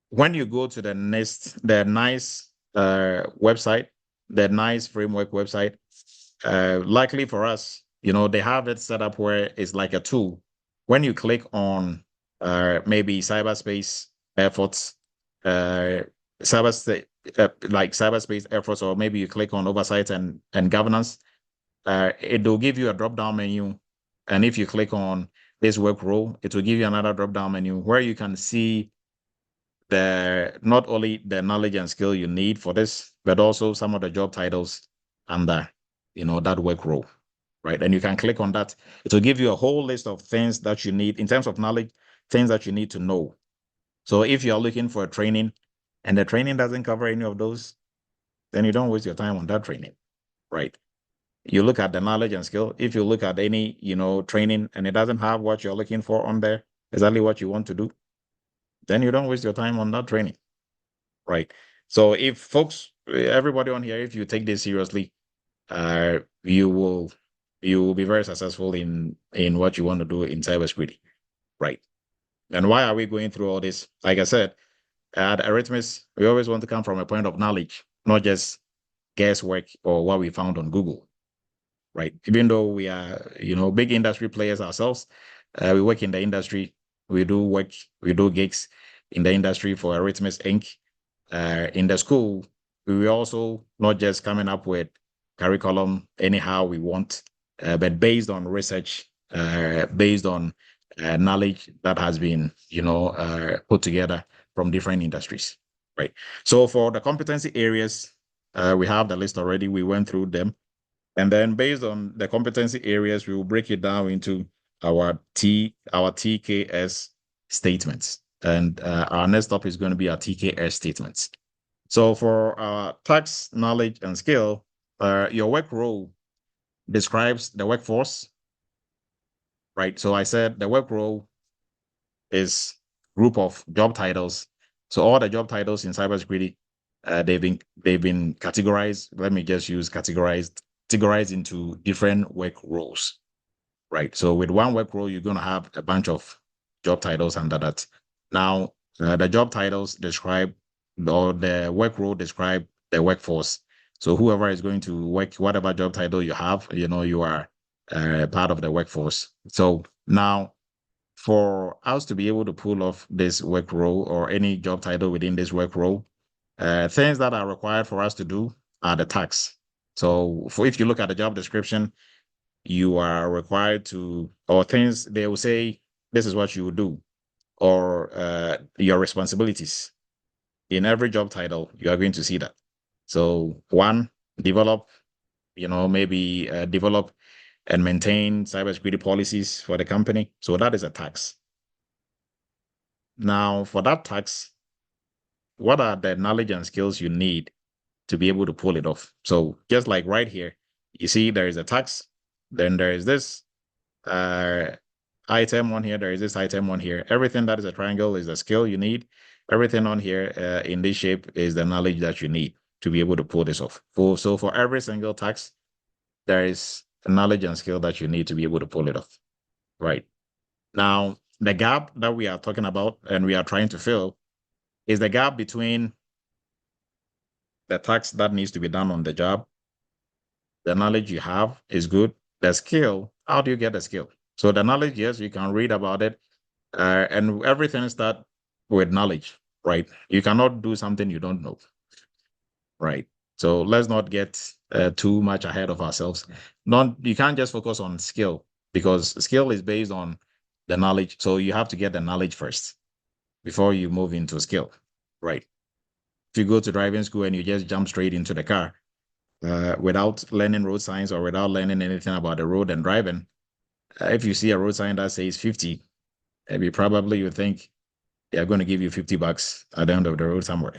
when you go to the NICE website, the NICE framework website, likely for us, they have it set up where it's like a tool. When you click on maybe cyberspace efforts, cyberspace like cyberspace efforts, or maybe you click on oversight and governance, it will give you a drop-down menu. And if you click on this work role, it will give you another drop-down menu where you can see not only the knowledge and skill you need for this, but also some of the job titles under, that work role, right? And you can click on that. It will give you a whole list of things that you need in terms of knowledge, things that you need to know. So if you're looking for a training and the training doesn't cover any of those, then you don't waste your time on that training, right? You look at the knowledge and skill. If you look at any, training and it doesn't have what you're looking for on there, exactly what you want to do, then you don't waste your time on that training, right? So if folks, everybody on here, if you take this seriously, you will be very successful in what you want to do in cybersecurity, right? And why are we going through all this? Like I said, at Eretmis, we always want to come from a point of knowledge, not just guesswork or what we found on Google, right? Even though we are, big industry players ourselves, we work in the industry, we do gigs in the industry for Eretmis Inc. In the school, we were also not just coming up with curriculum anyhow we want, but based on research, based on knowledge that has been, put together from different industries, right? So for the competency areas, we have the list already. We went through them. And then based on the competency areas, we will break it down into our TKS statements. And our next stop is going to be our TKS statements. So for tax, knowledge, and skill, your work role describes the workforce, right? So I said the work role is group of job titles. So all the job titles in cybersecurity, they've been categorized. Let me just use categorized into different work roles, right? So with one work role, you're going to have a bunch of job titles under that. Now, the job titles describe, or the work role describe the workforce. So whoever is going to work, whatever job title you have, you are part of the workforce. So now, for us to be able to pull off this work role or any job title within this work role, things that are required for us to do are the tasks. So if you look at the job description, you are required to, or things they will say, this is what you will do, or your responsibilities. In every job title, you are going to see that. So one, develop, maybe develop and maintain cybersecurity policies for the company. So that is a task. Now, for that task, what are the knowledge and skills you need to be able to pull it off? So just like right here, you see there is a task, then there is this item on here, there is this item on here. Everything that is a triangle is a skill you need. Everything on here in this shape is the knowledge that you need to be able to pull this off. So for every single task, there is a knowledge and skill that you need to be able to pull it off. Right. Now, the gap that we are talking about and we are trying to fill is the gap between the task that needs to be done on the job. The knowledge you have is good. The skill, how do you get the skill? So the knowledge, yes, you can read about it, and everything starts with knowledge, right? You cannot do something you don't know, right? So let's not get too much ahead of ourselves. You can't just focus on skill because skill is based on the knowledge. So you have to get the knowledge first before you move into skill, right? If you go to driving school and you just jump straight into the car without learning road signs or without learning anything about the road and driving, if you see a road sign that says 50, maybe probably you think they're going to give you $50 at the end of the road somewhere.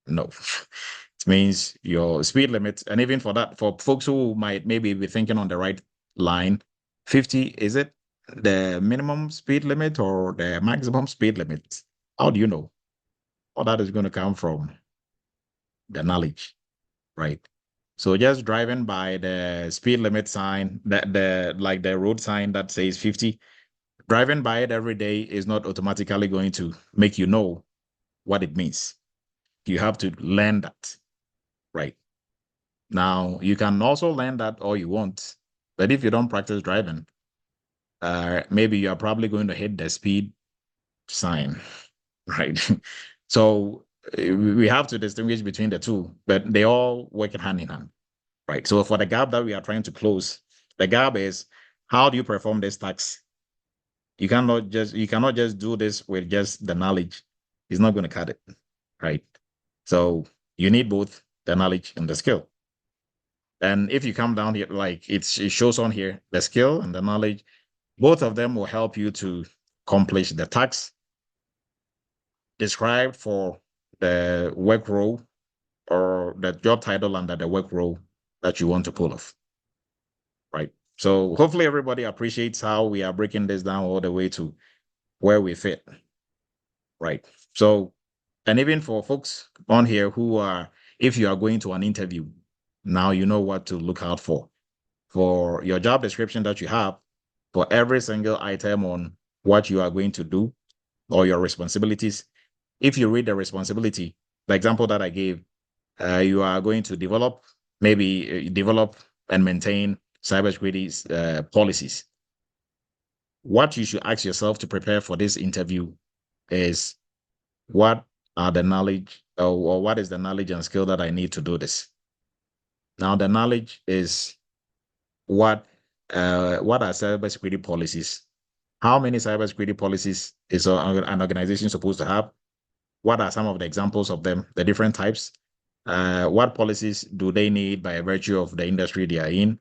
No, it means your speed limit. And even for that, for folks who might maybe be thinking on the right line, 50, is it the minimum speed limit or the maximum speed limit? How do you know? All that is going to come from the knowledge, right? So just driving by the speed limit sign, like the road sign that says 50, driving by it every day is not automatically going to make you know what it means. You have to learn that, right? Now, you can also learn that all you want, but if you don't practice driving, maybe you are probably going to hit the speed sign, right? So we have to distinguish between the two, but they all work hand in hand, right? So for the gap that we are trying to close, the gap is how do you perform this task? You cannot just do this with just the knowledge. It's not going to cut it, right? So you need both the knowledge and the skill. And if you come down here, like it shows on here, the skill and the knowledge, both of them will help you to accomplish the task described for the work role or the job title under the work role that you want to pull off, right? So hopefully everybody appreciates how we are breaking this down all the way to where we fit, right? So, and even for folks on here who are, if you are going to an interview, now you know what to look out for your job description that you have, for every single item on what you are going to do or your responsibilities. If you read the responsibility, the example that I gave, you are going to develop and maintain cybersecurity policies. What you should ask yourself to prepare for this interview is what are the knowledge or what is the knowledge and skill that I need to do this? Now, the knowledge is what are cybersecurity policies? How many cybersecurity policies is an organization supposed to have? What are some of the examples of them, the different types? What policies do they need by virtue of the industry they are in?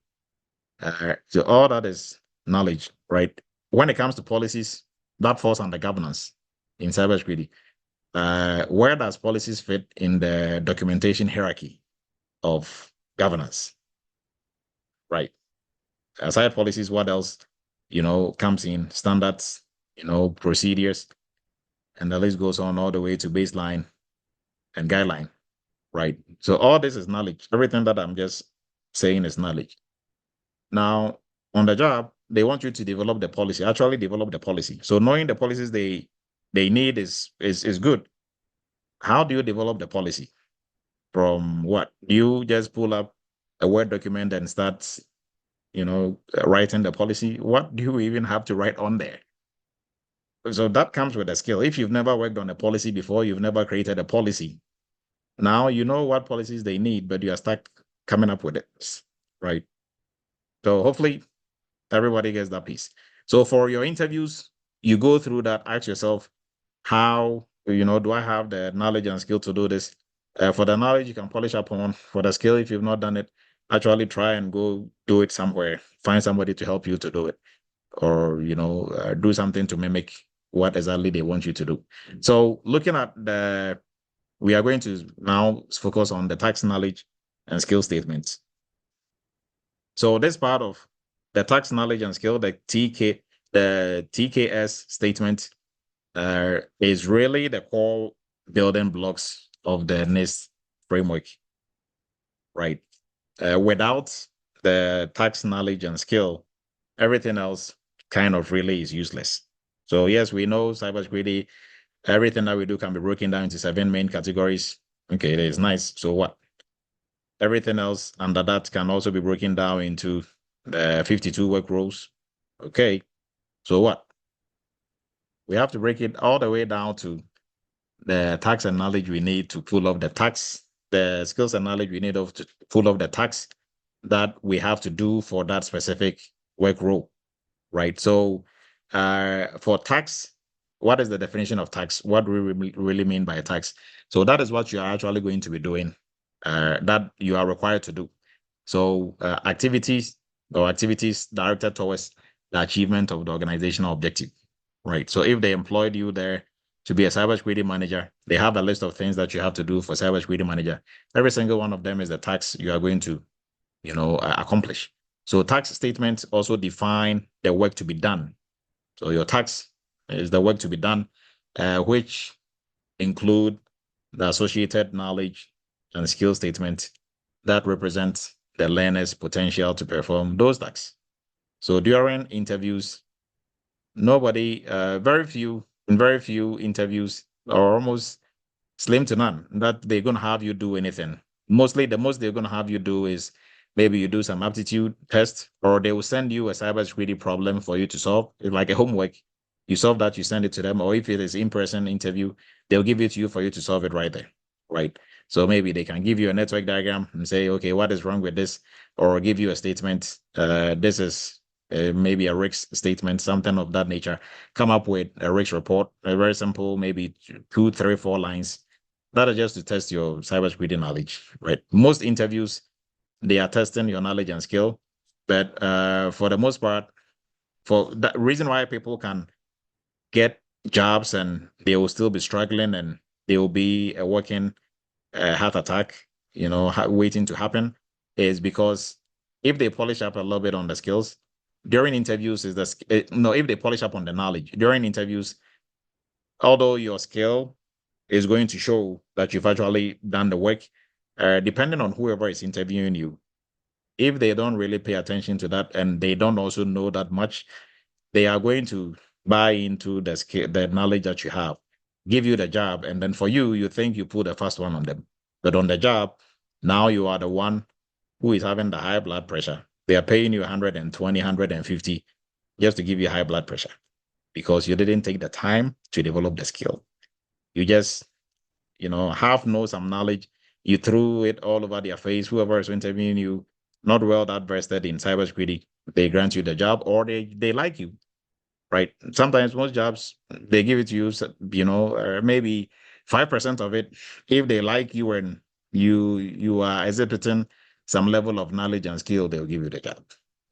So all that is knowledge, right? When it comes to policies, that falls under governance in cybersecurity. Where does policies fit in the documentation hierarchy of governance, right? Aside policies, what else, comes in? Standards, procedures, and the list goes on all the way to baseline and guideline, right? So all this is knowledge. Everything that I'm just saying is knowledge. Now, on the job, they want you to develop the policy, actually develop the policy. So knowing the policies they need is good. How do you develop the policy? From what? Do you just pull up a Word document and start, writing the policy? What do you even have to write on there? So that comes with a skill. If you've never worked on a policy before, you've never created a policy. Now you know what policies they need, but you are stuck coming up with it, right? So hopefully everybody gets that piece. So for your interviews, you go through that, ask yourself, how do I have the knowledge and skill to do this? For the knowledge, you can polish upon. For the skill, if you've not done it, actually try and go do it somewhere. Find somebody to help you to do it, or do something to mimic what exactly they want you to do. So looking at we are going to now focus on the tax knowledge and skill statements. So this part of the tax knowledge and skill, the TKS statement, is really the core building blocks of the NIST framework, right? Without the tax knowledge and skill, everything else kind of really is useless. So yes, we know cybersecurity, everything that we do can be broken down into 7 main categories. Okay, that is nice. So what? Everything else under that can also be broken down into the 52 work rules. Okay, so what? We have to break it all the way down to the tax and knowledge we need to pull off the tax, the skills and knowledge we need to pull off the tax that we have to do for that specific work role, right? So for tax, what is the definition of tax? What do we really mean by tax? So that is what you are actually going to be doing, that you are required to do. So activities directed towards the achievement of the organizational objective, right? So if they employed you there to be a cybersecurity manager, they have a list of things that you have to do for cybersecurity manager. Every single one of them is the tax you are going to, accomplish. So tax statements also define the work to be done. So your tax is the work to be done, which include the associated knowledge and skill statement that represent the learner's potential to perform those tasks. So during interviews, very few interviews, or almost slim to none, that they're going to have you do anything. Mostly, the most they're going to have you do is maybe you do some aptitude test, or they will send you a cybersecurity problem for you to solve. It's like a homework. You solve that, you send it to them, or if it is in-person interview, they'll give it to you for you to solve it right there, right? So maybe they can give you a network diagram and say, okay, what is wrong with this? Or give you a statement. This is maybe a risk statement, something of that nature. Come up with a risk report, a very simple, maybe 2, 3, 4 lines. That is just to test your cybersecurity knowledge, right? Most interviews, they are testing your knowledge and skill, but for the most part, for that reason why people can get jobs and they will still be struggling and they will be working heart attack, waiting to happen, is because if they polish up a little bit on the skills during interviews, if they polish up on the knowledge during interviews, although your skill is going to show that you've actually done the work, depending on whoever is interviewing you, if they don't really pay attention to that and they don't also know that much, they are going to buy into the skill, the knowledge that you have, give you the job, and then for you, you think you put the first one on them. But on the job, now you are the one who is having the high blood pressure. They are paying you 120, 150 just to give you high blood pressure because you didn't take the time to develop the skill. You just, half know some knowledge. You threw it all over their face. Whoever is interviewing you, not well that versed in cybersecurity, they grant you the job or they like you, right? Sometimes most jobs, they give it to you, maybe 5% of it. If they like you and you are exhibiting some level of knowledge and skill, they'll give you the job,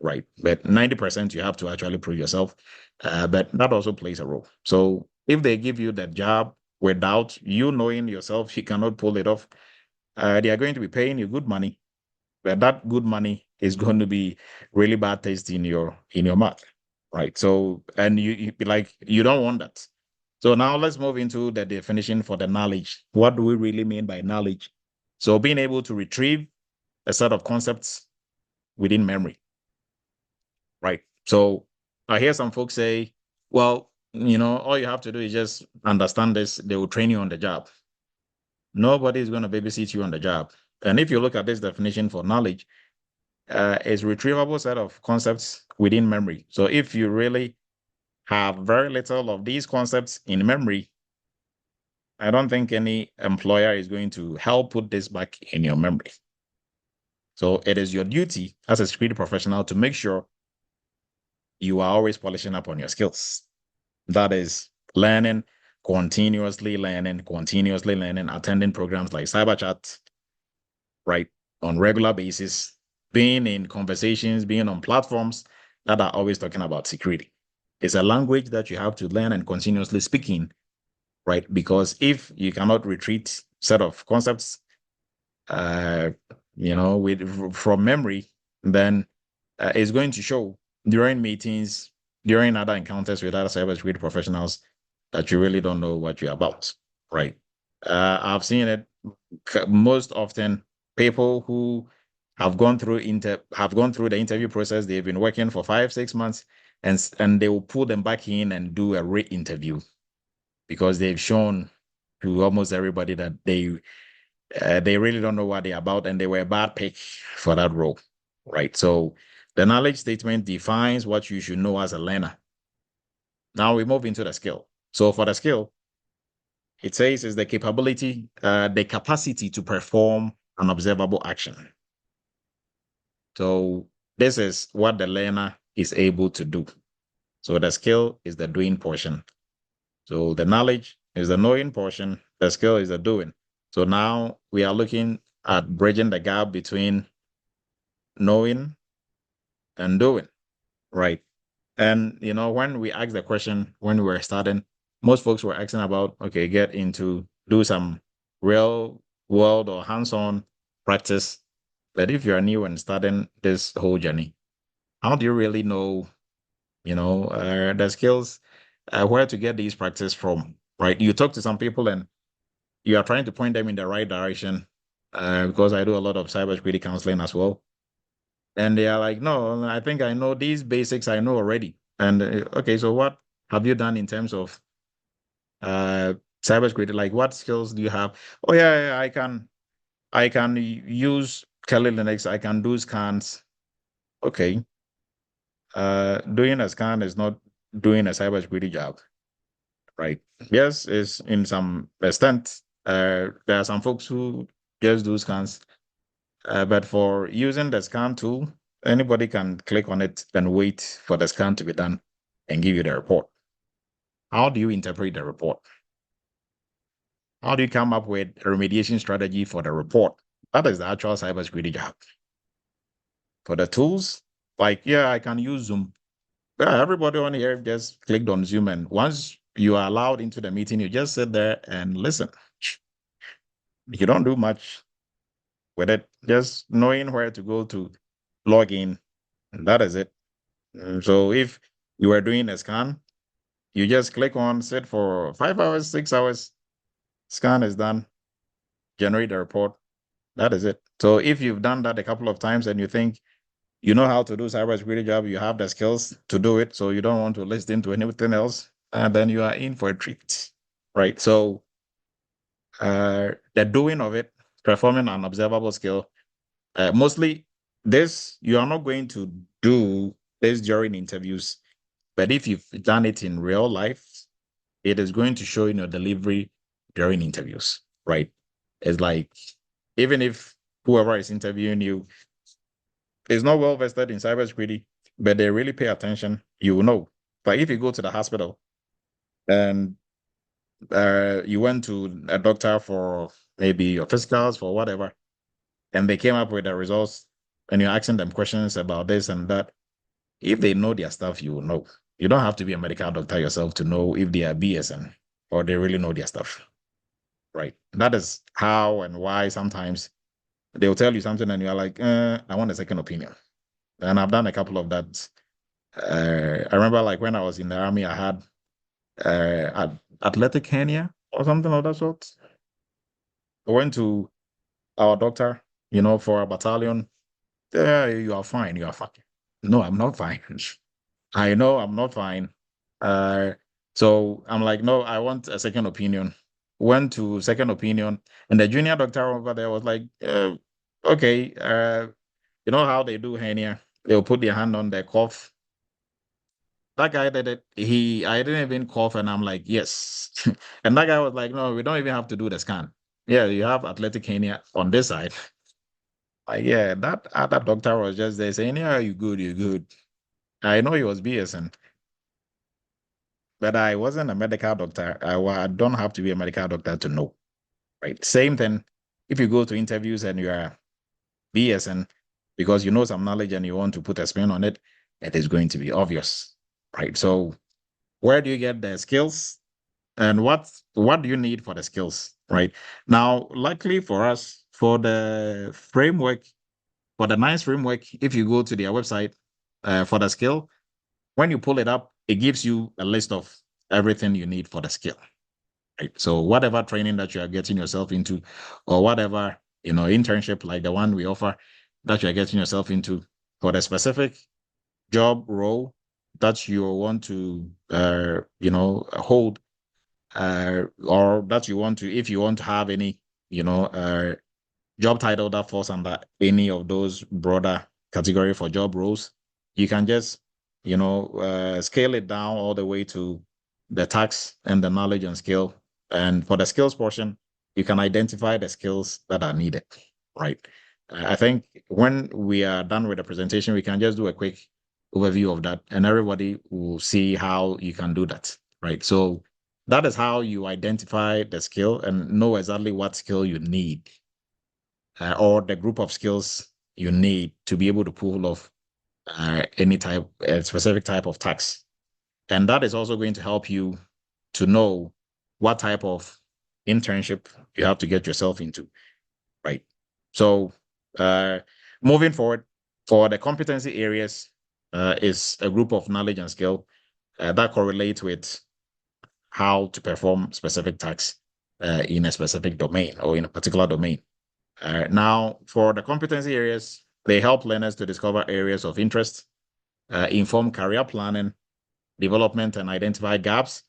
right? But 90% you have to actually prove yourself. But that also plays a role. So if they give you that job without you knowing yourself, you cannot pull it off, they are going to be paying you good money, but that good money is going to be really bad taste in your mouth, right? So, and you don't want that. So now let's move into the definition for the knowledge. What do we really mean by knowledge? So being able to retrieve a set of concepts within memory, right? So I hear some folks say, well, all you have to do is just understand this. They will train you on the job. Nobody is going to babysit you on the job. And if you look at this definition for knowledge, is retrievable set of concepts within memory. So if you really have very little of these concepts in memory, I don't think any employer is going to help put this back in your memory. So it is your duty as a security professional to make sure you are always polishing up on your skills. That is learning continuously learning, attending programs like Cyber Chat, right, on regular basis, being in conversations, being on platforms that are always talking about security. It's a language that you have to learn and continuously speaking, right? Because if you cannot retreat set of concepts, from memory, then it's going to show during meetings, during other encounters with other cybersecurity professionals that you really don't know what you're about, right? I've seen it most often. People who have gone through the interview process, they've been working for 5-6 months, and they will pull them back in and do a re-interview because they've shown to almost everybody that they really don't know what they're about and they were a bad pick for that role, right? So the knowledge statement defines what you should know as a learner. Now we move into the skill. So for the skill, it says is the capability, the capacity to perform an observable action. So this is what the learner is able to do. So the skill is the doing portion. So the knowledge is the knowing portion. The skill is the doing. So now we are looking at bridging the gap between knowing and doing, right? And when we asked the question when we were starting, most folks were asking about, okay, do some real world or hands-on practice. But if you're new and starting this whole journey, how do you really know, the skills, where to get these practice from, right? You talk to some people and you are trying to point them in the right direction, because I do a lot of cybersecurity counseling as well. And they are like, no, I think I know these basics I know already. And okay, so what have you done in terms of cybersecurity? Like, what skills do you have? Oh yeah, I can use Kali Linux. I can do scans. Okay, doing a scan is not doing a cybersecurity job, right? Yes, it's in some extent. There are some folks who just do scans, but for using the scan tool, anybody can click on it and wait for the scan to be done and give you the report. How do you interpret the report? How do you come up with a remediation strategy for the report? That is the actual cybersecurity job. For the tools, like, yeah, I can use Zoom. Yeah, everybody on here just clicked on Zoom, and once you are allowed into the meeting, you just sit there and listen. You don't do much with it, just knowing where to go to log in, and that is it. So if you are doing a scan, you just click on, sit for 5 hours, 6 hours, scan is done, generate the report. That is it. So if you've done that a couple of times and you think you know how to do cybersecurity job, you have the skills to do it, so you don't want to listen to anything else, and then you are in for a treat, right? So the doing of it, performing an observable skill, mostly this, you are not going to do this during interviews, but if you've done it in real life, it is going to show in your delivery during interviews, right? It's like, even if whoever is interviewing you is not well vested in cybersecurity, but they really pay attention, you will know. But if you go to the hospital and you went to a doctor for maybe your physicals, for whatever, and they came up with the results, and you're asking them questions about this and that, if they know their stuff, you will know. You don't have to be a medical doctor yourself to know if they are BSN or they really know their stuff, right? That is how and why sometimes they'll tell you something and you're like, I want a second opinion. And I've done a couple of that. I remember, like, when I was in the army, I had athletic hernia or something of that sort. I went to our doctor, for a battalion. Yeah, you are fine. You are fine. No, I'm not fine. I know I'm not fine. Uh, so I'm like, no, I want a second opinion. Went to second opinion, and the junior doctor over there was like, okay, you know how they do hernia? They'll put their hand on their cough. That guy did it. I didn't even cough, and I'm like, yes. And that guy was like, no, we don't even have to do the scan. Yeah, you have athletic hernia on this side. Like, yeah, that other doctor was just there saying, yeah, you good, you good. I know he was BSN. but I wasn't a medical doctor. I don't have to be a medical doctor to know, right? Same thing. If you go to interviews and you are BSN, because you know some knowledge and you want to put a spin on it, it is going to be obvious, right? So where do you get the skills and what do you need for the skills, right? Now, luckily for us, for the framework, for the NICE framework, if you go to their website for the skill, when you pull it up, it gives you a list of everything you need for the skill, right? So whatever training that you are getting yourself into, or whatever, internship like the one we offer that you are getting yourself into for the specific job role that you want to, hold, or that you want to, if you want to have any, job title that falls under any of those broader category for job roles, you can just, scale it down all the way to the tax and the knowledge and skill. And for the skills portion, you can identify the skills that are needed, right? I think when we are done with the presentation, we can just do a quick overview of that and everybody will see how you can do that, right? So that is how you identify the skill and know exactly what skill you need or the group of skills you need to be able to pull off any type, a specific type of tax. And that is also going to help you to know what type of internship you have to get yourself into, right? So moving forward, for the competency areas is a group of knowledge and skill that correlate with how to perform specific tasks in a specific domain or in a particular domain. Now, for the competency areas, they help learners to discover areas of interest, inform career planning, development, and identify gaps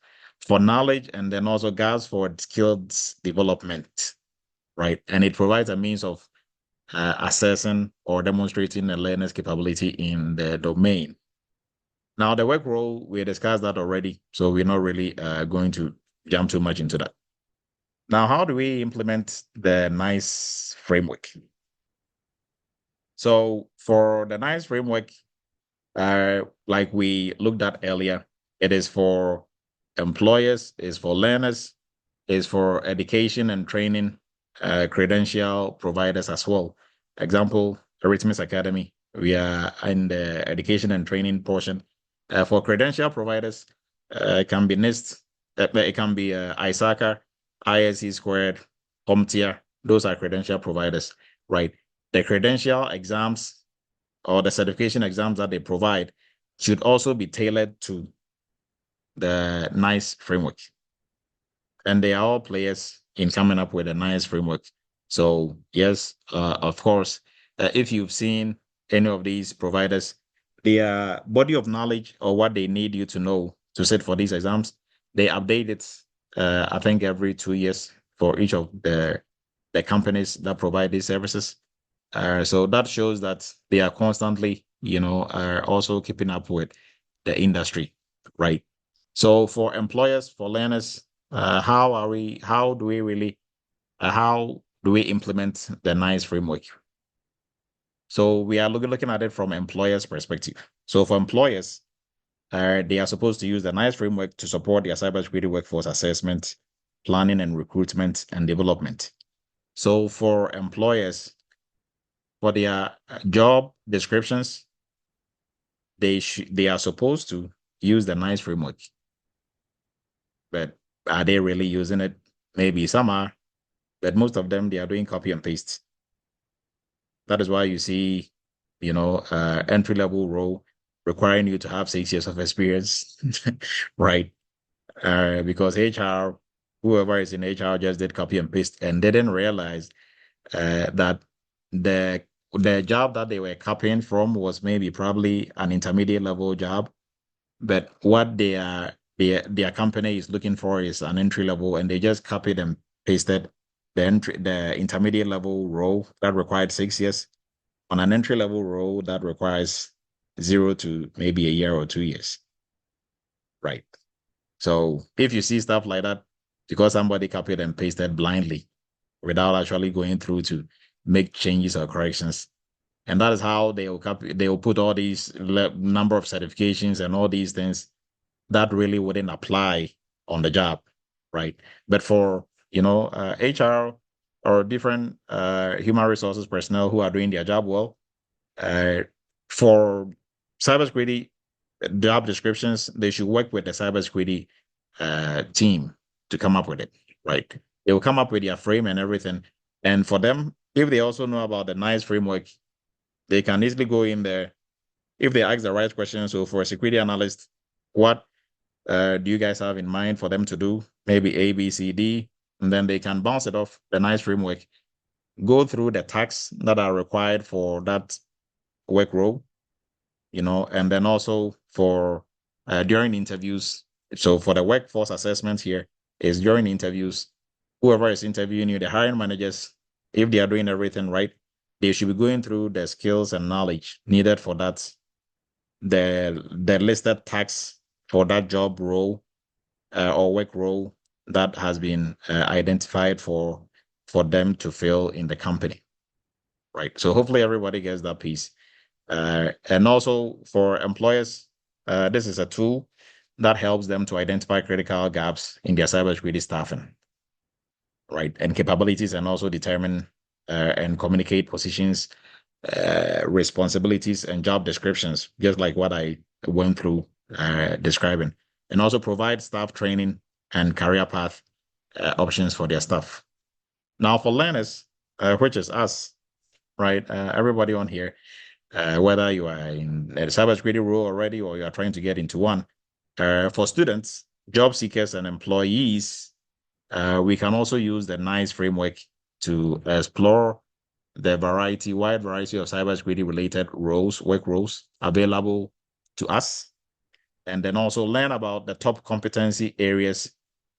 for knowledge, and then also gaps for skills development, right? And it provides a means of assessing or demonstrating a learner's capability in the domain. Now, the work role, we discussed that already, so we're not really going to jump too much into that. Now, how do we implement the NICE framework? So for the NICE framework, like we looked at earlier, it is for employers, is for learners, is for education and training, credential providers as well. Example, Eretmis Academy, we are in the education and training portion. For credential providers, it can be NIST, it can be ISACA, ISC squared, CompTIA. Those are credential providers, right? The credential exams or the certification exams that they provide should also be tailored to the NICE framework. And they are all players in coming up with a NICE framework. So yes, of course, if you've seen any of these providers, their body of knowledge or what they need you to know to sit for these exams, they update it, I think every 2 years for each of the companies that provide these services. So that shows that they are constantly, are also keeping up with the industry, right? So for employers, for learners, how do we implement the NICE framework? So we are looking at it from employers' perspective. So for employers, they are supposed to use the NICE framework to support their cybersecurity workforce assessment, planning and recruitment and development. So for employers, for their job descriptions, they are supposed to use the NICE framework. But are they really using it? Maybe some are, but most of them, they are doing copy and paste. That is why you see, entry-level role requiring you to have 6 years of experience, right? Because HR, whoever is in HR just did copy and paste and didn't realize that the job that they were copying from was maybe probably an intermediate level job, but what their company is looking for is an entry level, and they just copied and pasted the intermediate level role that required 6 years on an entry level role that requires 0 to maybe a year or 2 years, right? So if you see stuff like that, because somebody copied and pasted blindly without actually going through to make changes or corrections, and that is how they will put all these number of certifications and all these things that really wouldn't apply on the job, right? But for HR or different human resources personnel who are doing their job well, for cybersecurity job descriptions, they should work with the cybersecurity team to come up with it, right? They will come up with their frame and everything. And for them, if they also know about the NICE framework, they can easily go in there if they ask the right questions. So for a security analyst, what do you guys have in mind for them to do? Maybe A, B, C, D, and then they can bounce it off the NICE framework, go through the tasks that are required for that work role, and then also for during interviews. So for the workforce assessment here is during interviews, whoever is interviewing you, the hiring managers, if they are doing everything right, they should be going through the skills and knowledge needed for that, the listed tasks for that job role or work role that has been identified for them to fill in the company, right? So hopefully everybody gets that piece. And also for employers, this is a tool that helps them to identify critical gaps in their cybersecurity staffing, right, and capabilities, and also determine and communicate positions, responsibilities, and job descriptions, just like what I went through describing, and also provide staff training and career path options for their staff. Now, for learners, which is us, right, everybody on here, whether you are in a cybersecurity role already or you are trying to get into one. For students, job seekers, and employees, we can also use the NICE framework to explore the wide variety of cybersecurity related work roles available to us, and then also learn about the top competency areas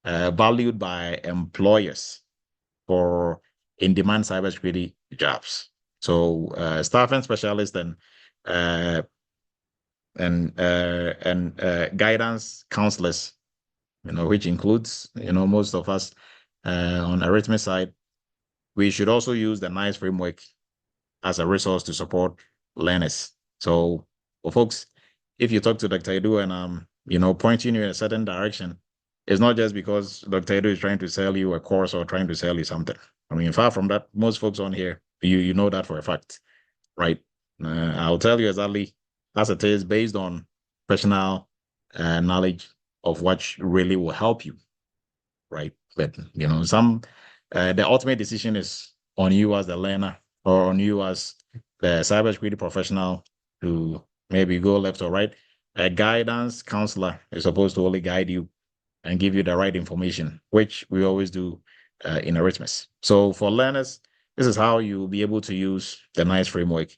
valued by employers for in-demand cybersecurity jobs. So staffing specialists uh, and guidance counselors, which includes most of us on Eretmis side. We should also use the NICE framework as a resource to support learners. So for folks, if you talk to Dr. Edu and pointing you in a certain direction, it's not just because Dr. Edu is trying to sell you a course or trying to sell you something. I mean, far from that, most folks on here, you know that for a fact, right? I'll tell you exactly as it is based on personal knowledge of what really will help you, right? But the ultimate decision is on you as the learner or on you as the cybersecurity professional to maybe go left or right. A guidance counselor is supposed to only guide you and give you the right information, which we always do in Eretmis. So for learners, this is how you'll be able to use the NICE framework.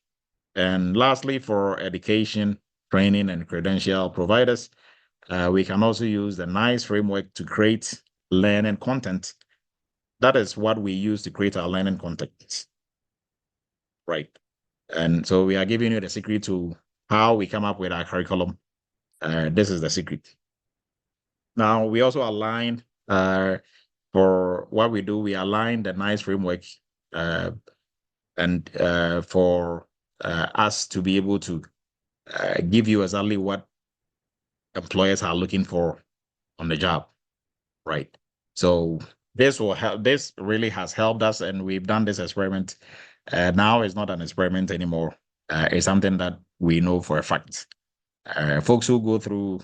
And lastly, for education, training, and credential providers, we can also use the NICE framework to create learning content. That is what we use to create our learning content, right? And so we are giving you the secret to how we come up with our curriculum. This is the secret. Now, we also align for what we do, we align the NICE framework and for us to be able to give you exactly what employers are looking for on the job, right? So this will help. This really has helped us, and we've done this experiment. Now it's not an experiment anymore. It's something that we know for a fact. Folks who go through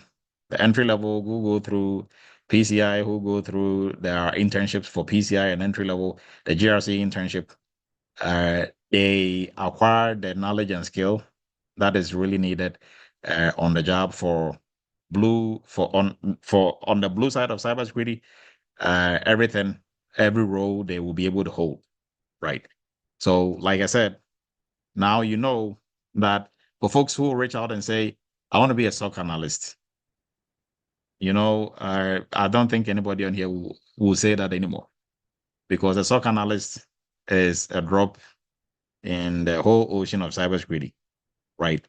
the entry level, who go through PCI, who go through their internships for PCI and entry level, the GRC internship, they acquire the knowledge and skill that is really needed on the job on the blue side of cybersecurity. Every role they will be able to hold, right? So, like I said, now you know that for folks who will reach out and say, I want to be a SOC analyst, I don't think anybody on here will say that anymore, because a SOC analyst is a drop in the whole ocean of cybersecurity, right?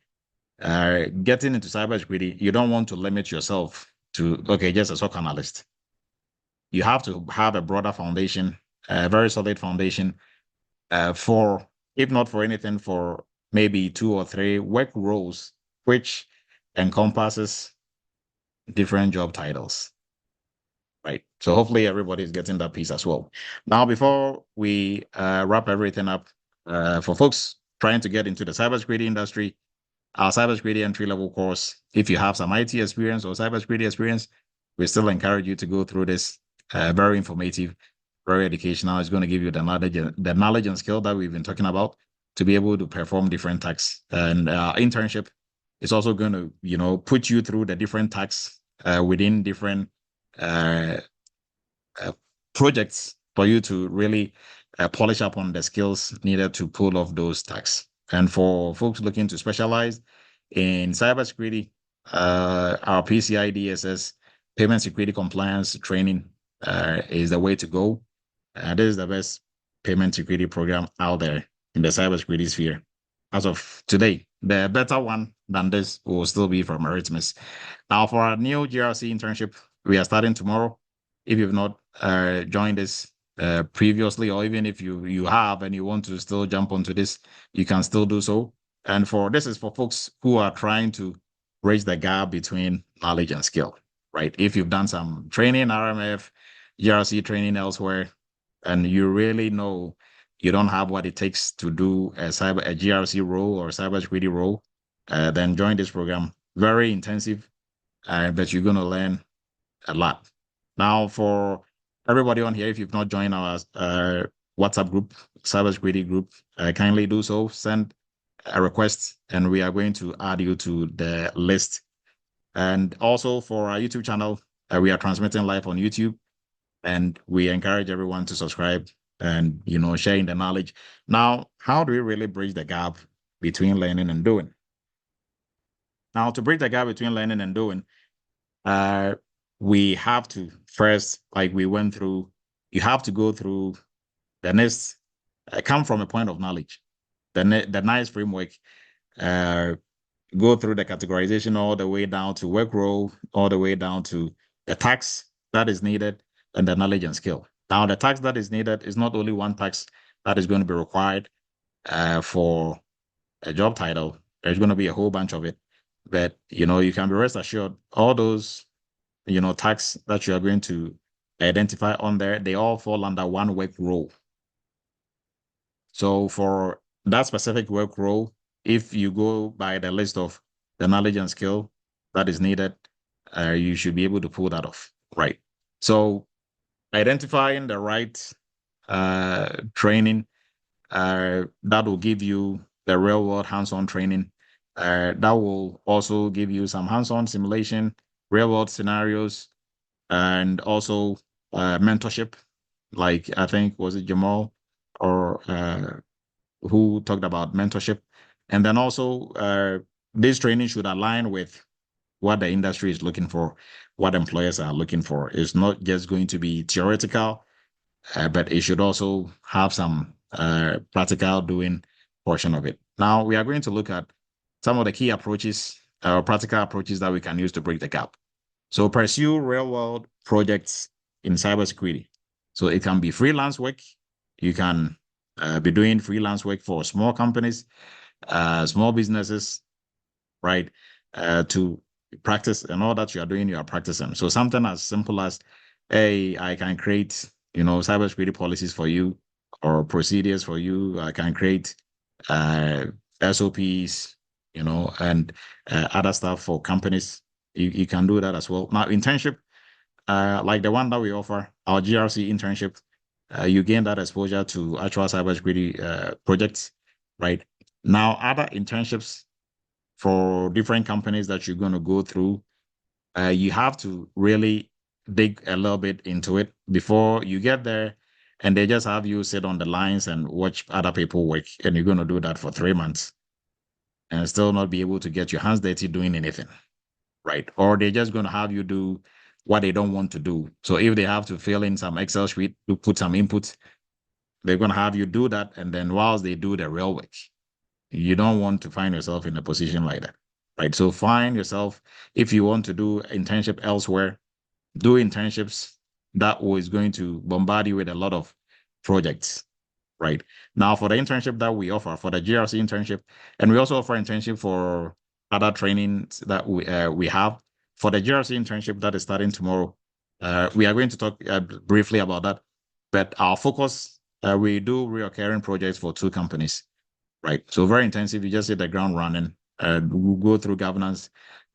Getting into cybersecurity, you don't want to limit yourself to, okay, just a SOC analyst. You have to have a broader foundation, a very solid foundation for, if not for anything, for maybe 2 or 3 work roles, which encompasses different job titles. Right. So hopefully everybody is getting that piece as well. Now, before we wrap everything up, for folks trying to get into the cybersecurity industry, our cybersecurity entry-level course, if you have some IT experience or cybersecurity experience, we still encourage you to go through this. Very informative, very educational. It's going to give you the knowledge and skill that we've been talking about to be able to perform different tasks. And internship is also going to, put you through the different tasks within different uh, projects for you to really polish up on the skills needed to pull off those tasks. And for folks looking to specialize in cybersecurity, our PCI DSS payment security compliance training is the way to go. This is the best payment security program out there in the cybersecurity sphere. As of today, the better one than this will still be from Eretmis. Now, for our new GRC internship, we are starting tomorrow. If you've not joined this previously, or even if you have and you want to still jump onto this, you can still do so. And this is for folks who are trying to bridge the gap between knowledge and skill, right? If you've done some training, RMF, GRC training elsewhere, and you really know you don't have what it takes to do a GRC role or cybersecurity role, then join this program. Very intensive, but you're going to learn a lot. Now, for everybody on here, if you've not joined our WhatsApp group, cybersecurity group, kindly do so. Send a request, and we are going to add you to the list. And also for our YouTube channel, we are transmitting live on YouTube, and we encourage everyone to subscribe and sharing the knowledge. Now, how do we really bridge the gap between learning and doing? Now, to bridge the gap between learning and doing, we have to first, like we went through, you have to go through the next, come from a point of knowledge, the NICE framework, go through the categorization all the way down to work role, all the way down to the tax that is needed, and the knowledge and skill. Now, the tax that is needed is not only one tax that is going to be required for a job title. There's going to be a whole bunch of it. But, you can be rest assured, all those, tax that you are going to identify on there, they all fall under one work role. So for that specific work role, if you go by the list of the knowledge and skill that is needed, you should be able to pull that off, right? So identifying the right training that will give you the real world hands-on training. That will also give you some hands-on simulation, real world scenarios, and also mentorship. Like I think was it Jamal or who talked about mentorship, and then also this training should align with what the industry is looking for, what employers are looking for. It's not just going to be theoretical, but it should also have some practical doing portion of it. Now, we are going to look at some of the key approaches, practical approaches that we can use to break the gap. So pursue real-world projects in cybersecurity. So it can be freelance work. You can be doing freelance work for small companies, small businesses, right? To practice and all that you are doing, you are practicing. So something as simple as, hey, I can create, cybersecurity policies for you or procedures for you. I can create SOPs, and other stuff for companies. You can do that as well. Now, internship, like the one that we offer, our GRC internship, you gain that exposure to actual cybersecurity projects, right? Now, other internships for different companies that you're going to go through, you have to really dig a little bit into it before you get there, and they just have you sit on the lines and watch other people work, and you're going to do that for 3 months and still not be able to get your hands dirty doing anything, right? Or they're just going to have you do what they don't want to do. So if they have to fill in some Excel sheet to put some input, they're going to have you do that, and then whilst they do the real work, you don't want to find yourself in a position like that, right? So find yourself, if you want to do internship elsewhere, do internships that is going to bombard you with a lot of projects, right? Now, for the internship that we offer, for the GRC internship, and we also offer internship for other trainings that we have. for the GRC internship that is starting tomorrow, we are going to talk briefly about that. But our focus, we do reoccurring projects for 2 companies, right? So very intensive. You just hit the ground running. We'll go through governance,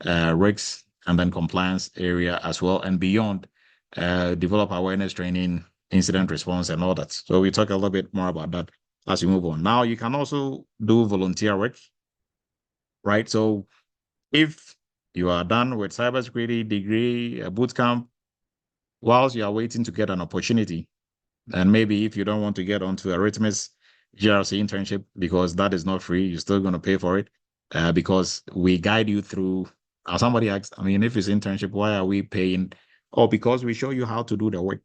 risks, and then compliance area as well, and beyond. Develop awareness training, incident response, and all that. So we talk a little bit more about that as we move on. Now you can also do volunteer work, right? So if you are done with cybersecurity degree, a boot camp, whilst you are waiting to get an opportunity, and maybe if you don't want to get onto Eretmis GRC internship because that is not free, you're still going to pay for it because we guide you through. Somebody asked, I mean, if it's internship, why are we paying? Oh, because we show you how to do the work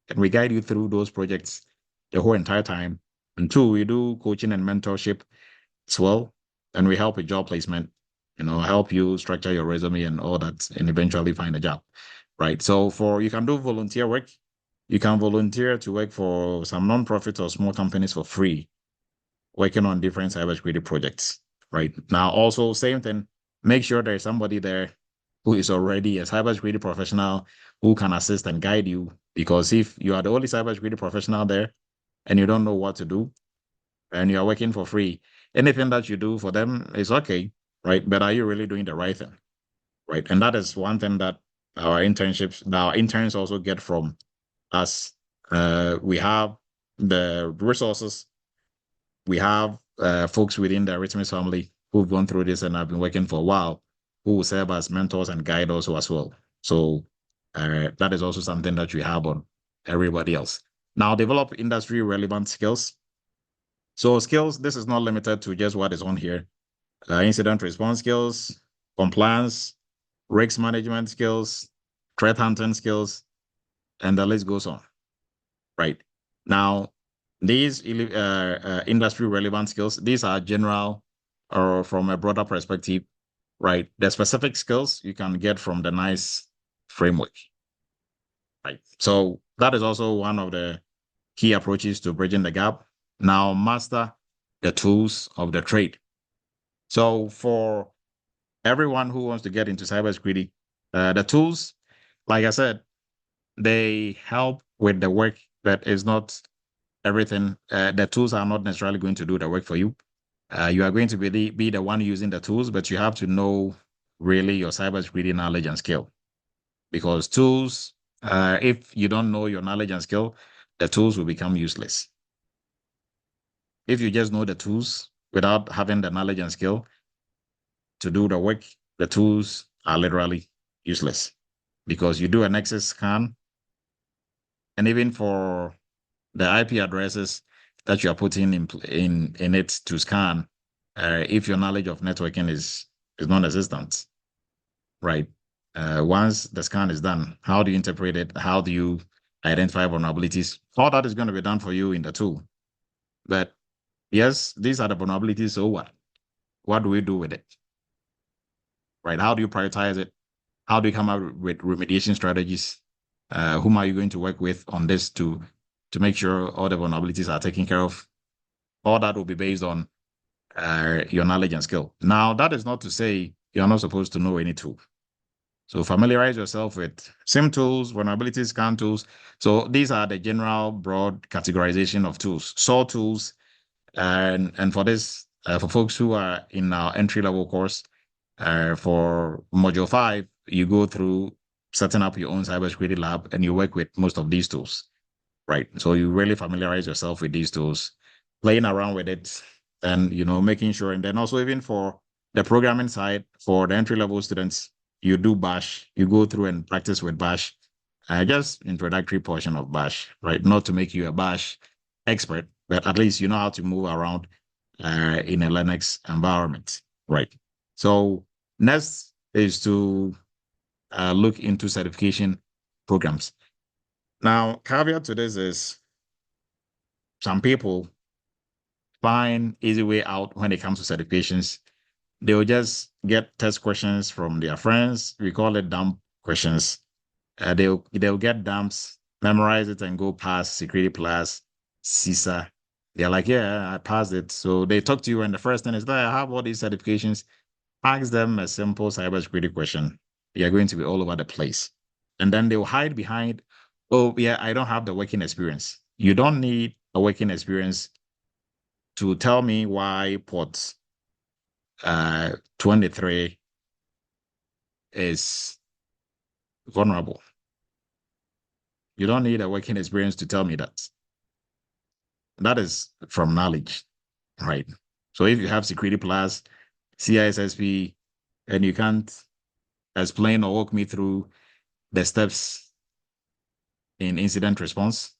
and we guide you through those projects the whole entire time. And 2, we do coaching and mentorship as well, and we help with job placement, help you structure your resume and all that, and eventually find a job, right? So you can do volunteer work. You can volunteer to work for some nonprofit or small companies for free, working on different cybersecurity projects, right? Now, also, same thing, make sure there's somebody there who is already a cybersecurity professional who can assist and guide you, because if you are the only cybersecurity professional there and you don't know what to do and you're working for free, anything that you do for them is okay, right? But are you really doing the right thing, right? And that is one thing that our interns also get from us. We have the resources. We have folks within the Eretmis family who've gone through this and have been working for a while, who will serve as mentors and guide also as well. So that is also something that we have on everybody else. Now, develop industry relevant skills. So skills, this is not limited to just what is on here. Incident response skills, compliance, risk management skills, threat hunting skills, and the list goes on, right? Now, these industry relevant skills, these are general or from a broader perspective, right? The specific skills you can get from the NICE framework, right? So that is also one of the key approaches to bridging the gap. Now, master the tools of the trade. So for everyone who wants to get into cybersecurity, the tools, like I said, they help with the work, that is not everything. The tools are not necessarily going to do the work for you. You are going to be the one using the tools, but you have to know really your cybersecurity knowledge and skill. Because tools, if you don't know your knowledge and skill, the tools will become useless. If you just know the tools without having the knowledge and skill to do the work, the tools are literally useless. Because you do an access scan, and even for the IP addresses that you are putting in it to scan, if your knowledge of networking is non-existent, right? Once the scan is done, how do you interpret it? How do you identify vulnerabilities? All that is going to be done for you in the tool. But yes, these are the vulnerabilities. So what? What do we do with it? Right? How do you prioritize it? How do you come up with remediation strategies? Whom are you going to work with on this to make sure all the vulnerabilities are taken care of? All that will be based on your knowledge and skill. Now, that is not to say you're not supposed to know any tool. So familiarize yourself with SIM tools, vulnerability scan tools. So these are the general broad categorization of tools. SOAR tools, and for this, for folks who are in our entry-level course, for Module 5, you go through setting up your own cybersecurity lab and you work with most of these tools, right? So you really familiarize yourself with these tools, playing around with it, and making sure. And then also even for the programming side, for the entry-level students, you do Bash. You go through and practice with Bash, just introductory portion of Bash, right? Not to make you a Bash expert, but at least you know how to move around in a Linux environment, right? So next is to look into certification programs. Now, caveat to this is some people find easy way out when it comes to certifications. They will just get test questions from their friends. We call it dump questions. They'll get dumps, memorize it, and go past Security Plus, CISA. They're like, yeah, I passed it. So they talk to you, and the first thing is, I have all these certifications. Ask them a simple cybersecurity question. You're going to be all over the place. And then they'll hide behind, oh, yeah, I don't have the working experience. You don't need a working experience to tell me why port 23 is vulnerable. You don't need a working experience to tell me that. That is from knowledge, right? So if you have Security Plus, CISSP, and you can't explain or walk me through the steps in incident response,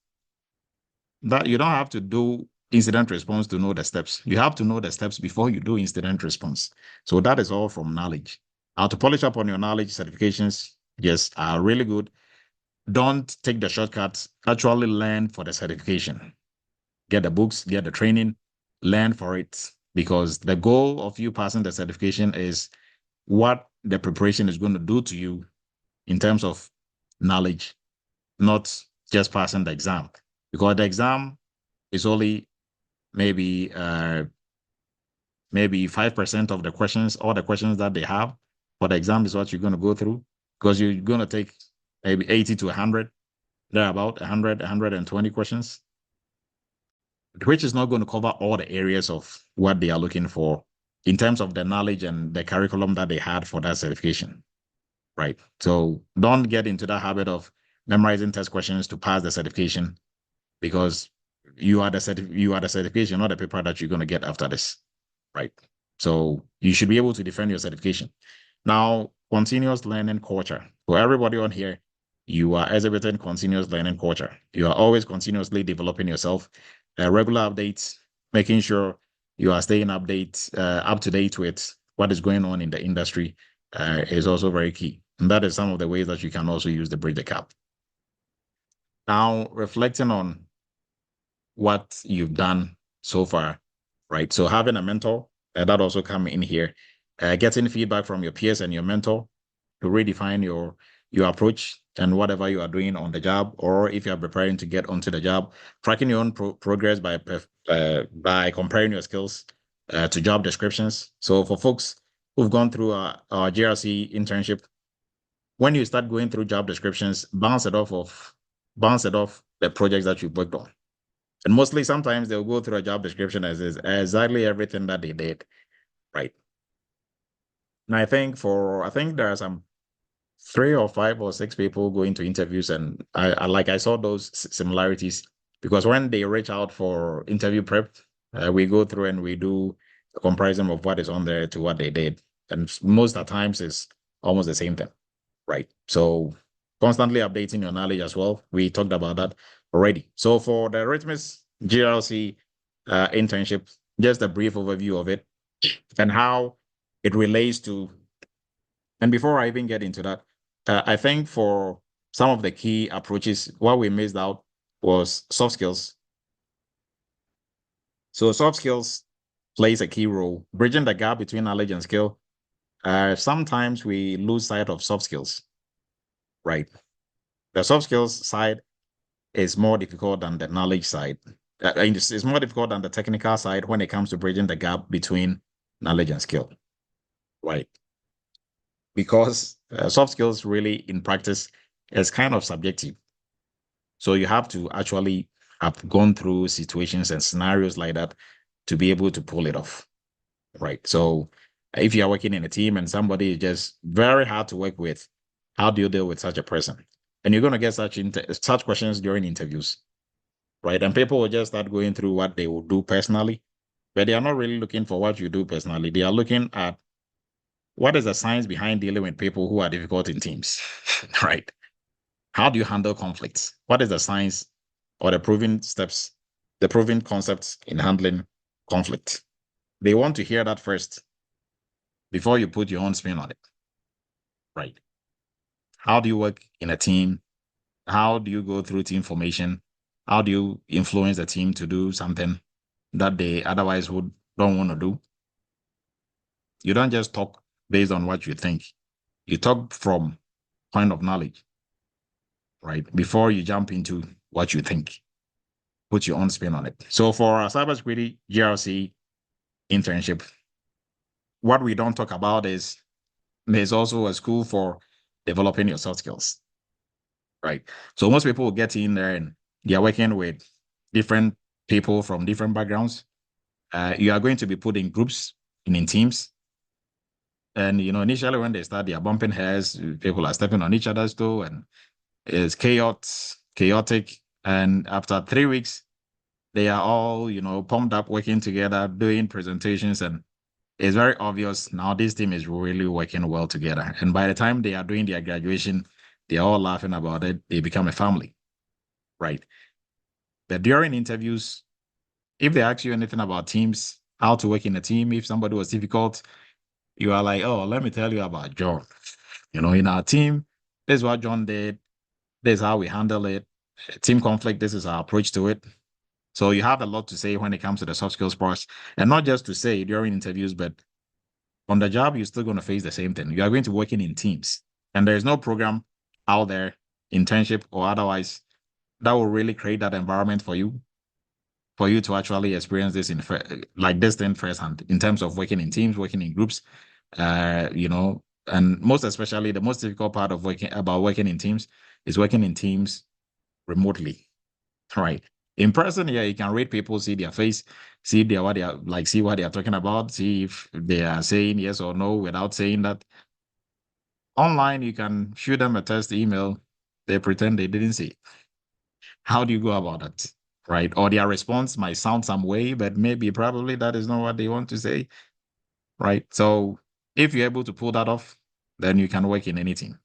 that you don't have to do incident response to know the steps. You have to know the steps before you do incident response. So that is all from knowledge. How to polish up on your knowledge certifications, yes, are really good. Don't take the shortcuts. Actually learn for the certification. Get the books, get the training, learn for it. Because the goal of you passing the certification is what the preparation is going to do to you in terms of knowledge, not just passing the exam. Because the exam is only maybe 5% of the questions, all the questions that they have for the exam is what you're going to go through, because you're going to take maybe 80 to 100, they're about 100, 120 questions, which is not going to cover all the areas of what they are looking for in terms of the knowledge and the curriculum that they had for that certification, right? So don't get into that habit of memorizing test questions to pass the certification, because you are the certification, not the paper that you're going to get after this, right? So you should be able to defend your certification. Now, continuous learning culture. For everybody on here, you are exhibiting continuous learning culture. You are always continuously developing yourself, regular updates, making sure you are staying up to date with what is going on in the industry is also very key. And that is some of the ways that you can also use the Bridge the Gap. Now, reflecting on what you've done so far, right? So having a mentor, that also come in here. Getting feedback from your peers and your mentor to redefine your approach and whatever you are doing on the job, or if you are preparing to get onto the job, tracking your own progress by comparing your skills to job descriptions. So for folks who've gone through our GRC internship, when you start going through job descriptions, bounce it off the projects that you've worked on. And mostly sometimes they'll go through a job description as is exactly everything that they did, right? And I think there are some 3 or 5 or 6 people going to interviews, and I saw those similarities, because when they reach out for interview prep, we go through and we do a comparison of what is on there to what they did, and most of the times it's almost the same thing, right? So constantly updating your knowledge as well. We talked about that already. So for the Eretmis GRC internship, just a brief overview of it and how it relates to. And before I even get into that, I think for some of the key approaches, what we missed out was soft skills. So soft skills plays a key role, bridging the gap between knowledge and skill. Sometimes we lose sight of soft skills, right? The soft skills side is more difficult than the knowledge side. It's more difficult than the technical side when it comes to bridging the gap between knowledge and skill, right? Because soft skills really in practice is kind of subjective. So you have to actually have gone through situations and scenarios like that to be able to pull it off, right? So if you are working in a team and somebody is just very hard to work with, how do you deal with such a person? And you're going to get such questions during interviews, right? And people will just start going through what they will do personally, but they are not really looking for what you do personally. They are looking at what is the science behind dealing with people who are difficult in teams, right? How do you handle conflicts? What is the science or the proven steps, the proven concepts in handling conflict? They want to hear that first before you put your own spin on it, right? How do you work in a team? How do you go through team formation? How do you influence the team to do something that they otherwise don't want to do? You don't just talk based on what you think. You talk from point of knowledge, right? Before you jump into what you think, put your own spin on it. So for our cybersecurity GRC internship, what we don't talk about is there's also a school for developing your soft skills, right? So most people will get in there and they are working with different people from different backgrounds. You are going to be put in groups and in teams. And, initially when they start, they are bumping heads, people are stepping on each other's toe, and it's chaotic. And after 3 weeks, they are all, pumped up, working together, doing presentations, and it's very obvious now this team is really working well together. And by the time they are doing their graduation, they're all laughing about it. They become a family, right? But during interviews, if they ask you anything about teams, how to work in a team, if somebody was difficult, you are like, oh, let me tell you about John. In our team, this is what John did. This is how we handle it. Team conflict, this is our approach to it. So you have a lot to say when it comes to the soft skills parts, and not just to say during interviews, but on the job, you're still going to face the same thing. You are going to be working in teams, and there's no program out there, internship or otherwise, that will really create that environment for you to actually experience this like this thing firsthand in terms of working in teams, working in groups, and most especially the most difficult part of working in teams is working in teams remotely, right? In person, yeah, you can read people, see their face, see what they are like, see what they are talking about, see if they are saying yes or no without saying that. Online, you can shoot them a test email, they pretend they didn't see. How do you go about that? Right? Or their response might sound some way, but probably that is not what they want to say. Right? So if you're able to pull that off, then you can work in anything.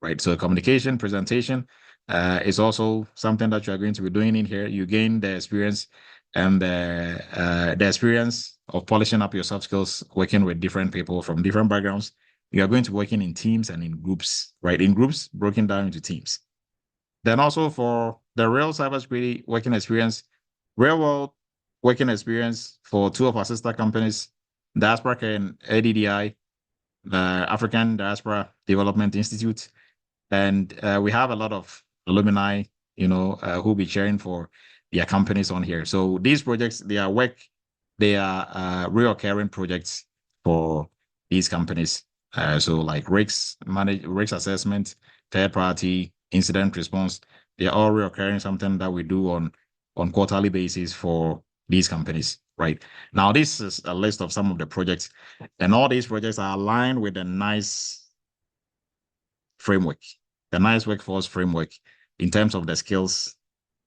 Right? So communication, presentation is also something that you are going to be doing in here. You gain the experience and the experience of polishing up your soft skills, working with different people from different backgrounds. You are going to be working in teams and in groups, right? In groups, broken down into teams. Then also for the real cybersecurity working experience, real world working experience for two of our sister companies, Diaspora and ADDI, the African Diaspora Development Institute. And we have a lot of alumni, who'll be cheering for their companies on here. So these projects, they are reoccurring projects for these companies. So like risk assessment, third party, incident response, they are all reoccurring, something that we do on quarterly basis for these companies, right? Now, this is a list of some of the projects, and all these projects are aligned with a nice framework, the nice workforce framework in terms of the skills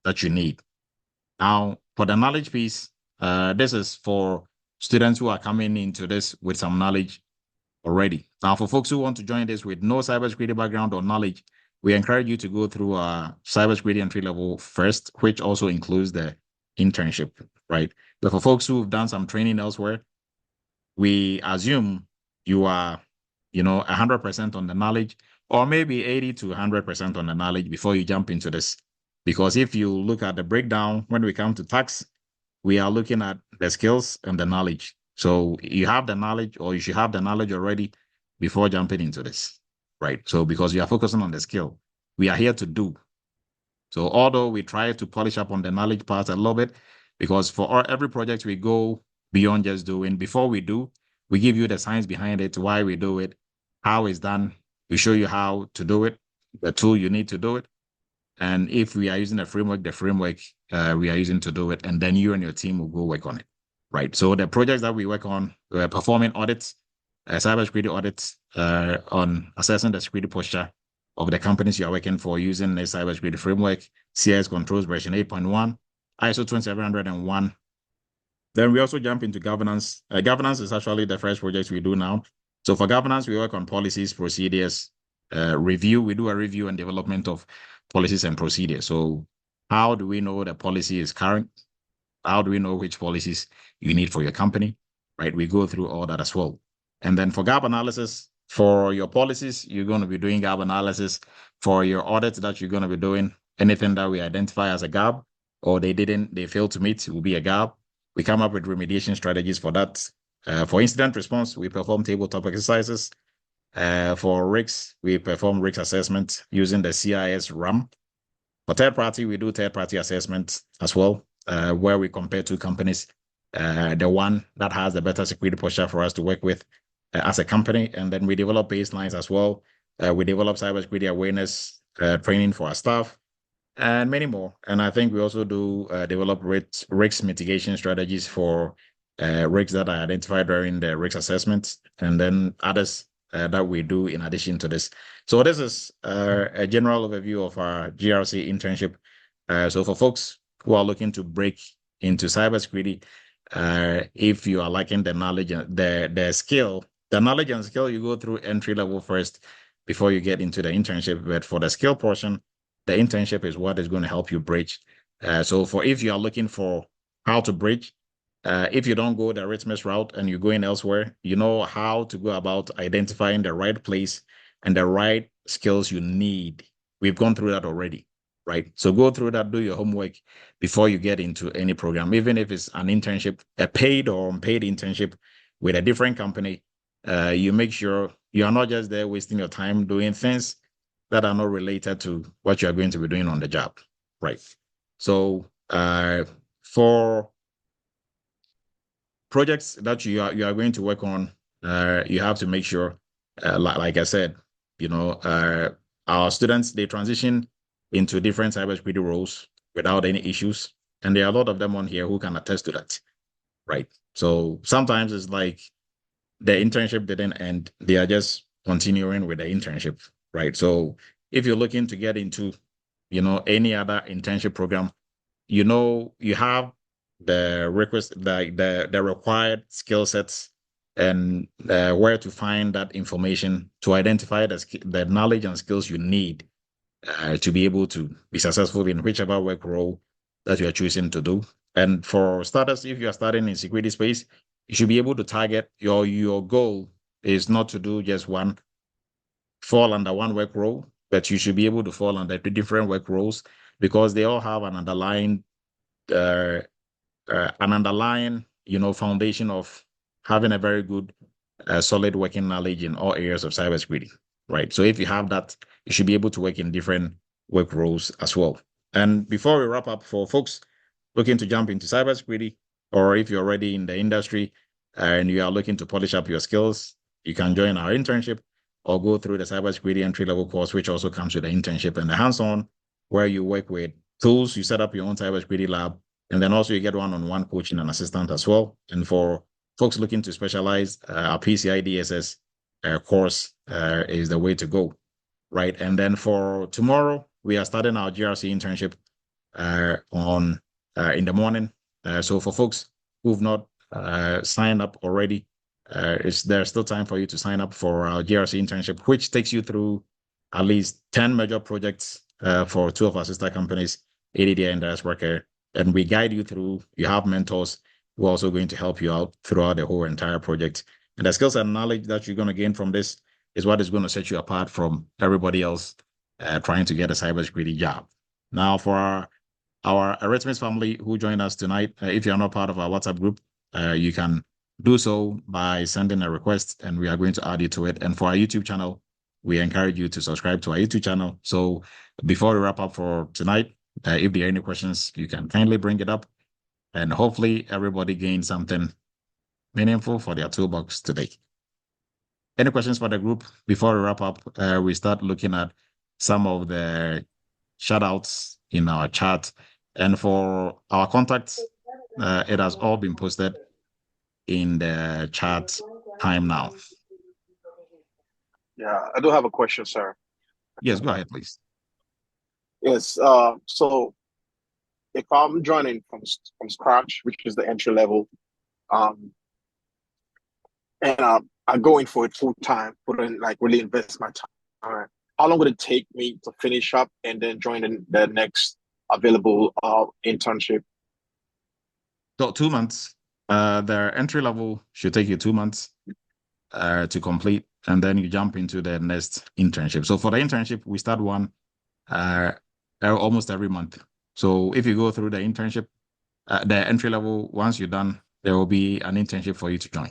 that you need. Now, for the knowledge piece, this is for students who are coming into this with some knowledge already. Now, for folks who want to join this with no cybersecurity background or knowledge, we encourage you to go through a cybersecurity entry level first, which also includes the internship, right? But for folks who've done some training elsewhere, we assume you are, 100% on the knowledge, or maybe 80 to 100% on the knowledge before you jump into this. Because if you look at the breakdown, when we come to tax, we are looking at the skills and the knowledge. So you have the knowledge, or you should have the knowledge already before jumping into this, right? So because you are focusing on the skill, we are here to do. So although we try to polish up on the knowledge part a little bit, because for every project we go beyond just doing. Before we do, we give you the science behind it, why we do it, how it's done. We show you how to do it, the tool you need to do it. And if we are using the framework we are using to do it, and then you and your team will go work on it, right? So the projects that we work on, we're performing audits, cybersecurity audits on assessing the security posture of the companies you are working for using the cybersecurity framework, CIS controls version 8.1, ISO 2701. Then we also jump into governance. Governance is actually the first project we do now. So for governance, we work on policies, procedures, review. We do a review and development of policies and procedures. So how do we know the policy is current? How do we know which policies you need for your company, right? We go through all that as well. And then for gap analysis, for your policies, you're going to be doing gap analysis. For your audits that you're going to be doing, anything that we identify as a gap or they failed to meet will be a gap. We come up with remediation strategies for that. For incident response, we perform tabletop exercises. For risks, we perform risk assessment using the CIS RAM. For third party, we do third party assessment as well, where we compare two companies, the one that has the better security posture for us to work with as a company, and then we develop baselines as well We develop cybersecurity awareness training for our staff, and many more. And I think we also do develop risk mitigation strategies for risks that are identified during the risk assessment, and then others that we do in addition to this. So this is a general overview of our GRC internship. So for folks who are looking to break into cybersecurity, if you are lacking the knowledge and the skill, the knowledge and skill, you go through entry level first before you get into the internship. But for the skill portion, the internship is what is going to help you bridge. So for if you are looking for how to bridge, if you don't go the Eretmis route and you're going elsewhere, you know how to go about identifying the right place and the right skills you need. We've gone through that already, right? So go through that, do your homework before you get into any program, even if it's an internship, a paid or unpaid internship with a different company. You make sure you are not just there wasting your time doing things that are not related to what you are going to be doing on the job, right? So for projects that you are going to work on, you have to make sure, like I said, our students, they transition into different cybersecurity roles without any issues, and there are a lot of them on here who can attest to that, right? So sometimes it's like the internship didn't end; they are just continuing with the internship, right? So if you're looking to get into, any other internship program, you have the request, the required skill sets, and where to find that information to identify the knowledge and skills you need to be able to be successful in whichever work role that you are choosing to do. And for starters, if you are starting in security space, you should be able to target your goal is not to do just fall under one work role, but you should be able to fall under different work roles because they all have an underlying foundation of having a very good, solid working knowledge in all areas of cybersecurity, right? So if you have that, you should be able to work in different work roles as well. And before we wrap up, for folks looking to jump into cybersecurity, or if you're already in the industry and you are looking to polish up your skills, you can join our internship or go through the cybersecurity entry-level course, which also comes with the internship and the hands-on, where you work with tools, you set up your own cybersecurity lab, and then also you get one-on-one coaching and assistance as well. And for folks looking to specialize, our PCI DSS course is the way to go, right? And then for tomorrow, we are starting our GRC internship in the morning. So for folks who've not signed up already, there's still time for you to sign up for our GRC internship, which takes you through at least 10 major projects for two of our sister companies, ADDI and Worker. And we guide you through. You have mentors who are also going to help you out throughout the whole entire project. And the skills and knowledge that you're going to gain from this is what is going to set you apart from everybody else trying to get a cybersecurity job. Now, for our Eretmis family who joined us tonight, if you're not part of our WhatsApp group, you can do so by sending a request, and we are going to add you to it. And for our YouTube channel, we encourage you to subscribe to our YouTube channel. So before we wrap up for tonight, if there are any questions, you can kindly bring it up, and hopefully everybody gains something meaningful for their toolbox today. Any questions for the group before we wrap up? We start looking at some of the shout-outs in our chat. And for our contacts, it has all been posted in the chat time now. Yeah, I do have a question, sir. Yes, go ahead, please. Yes, so if I'm joining from scratch, which is the entry level, and I'm going for it full time, really invest my time, how long would it take me to finish up and then join the next available internship? So 2 months. The entry level should take you 2 months to complete, and then you jump into the next internship. So for the internship, we start one almost every month. So if you go through the internship, the entry level, once you're done, there will be an internship for you to join.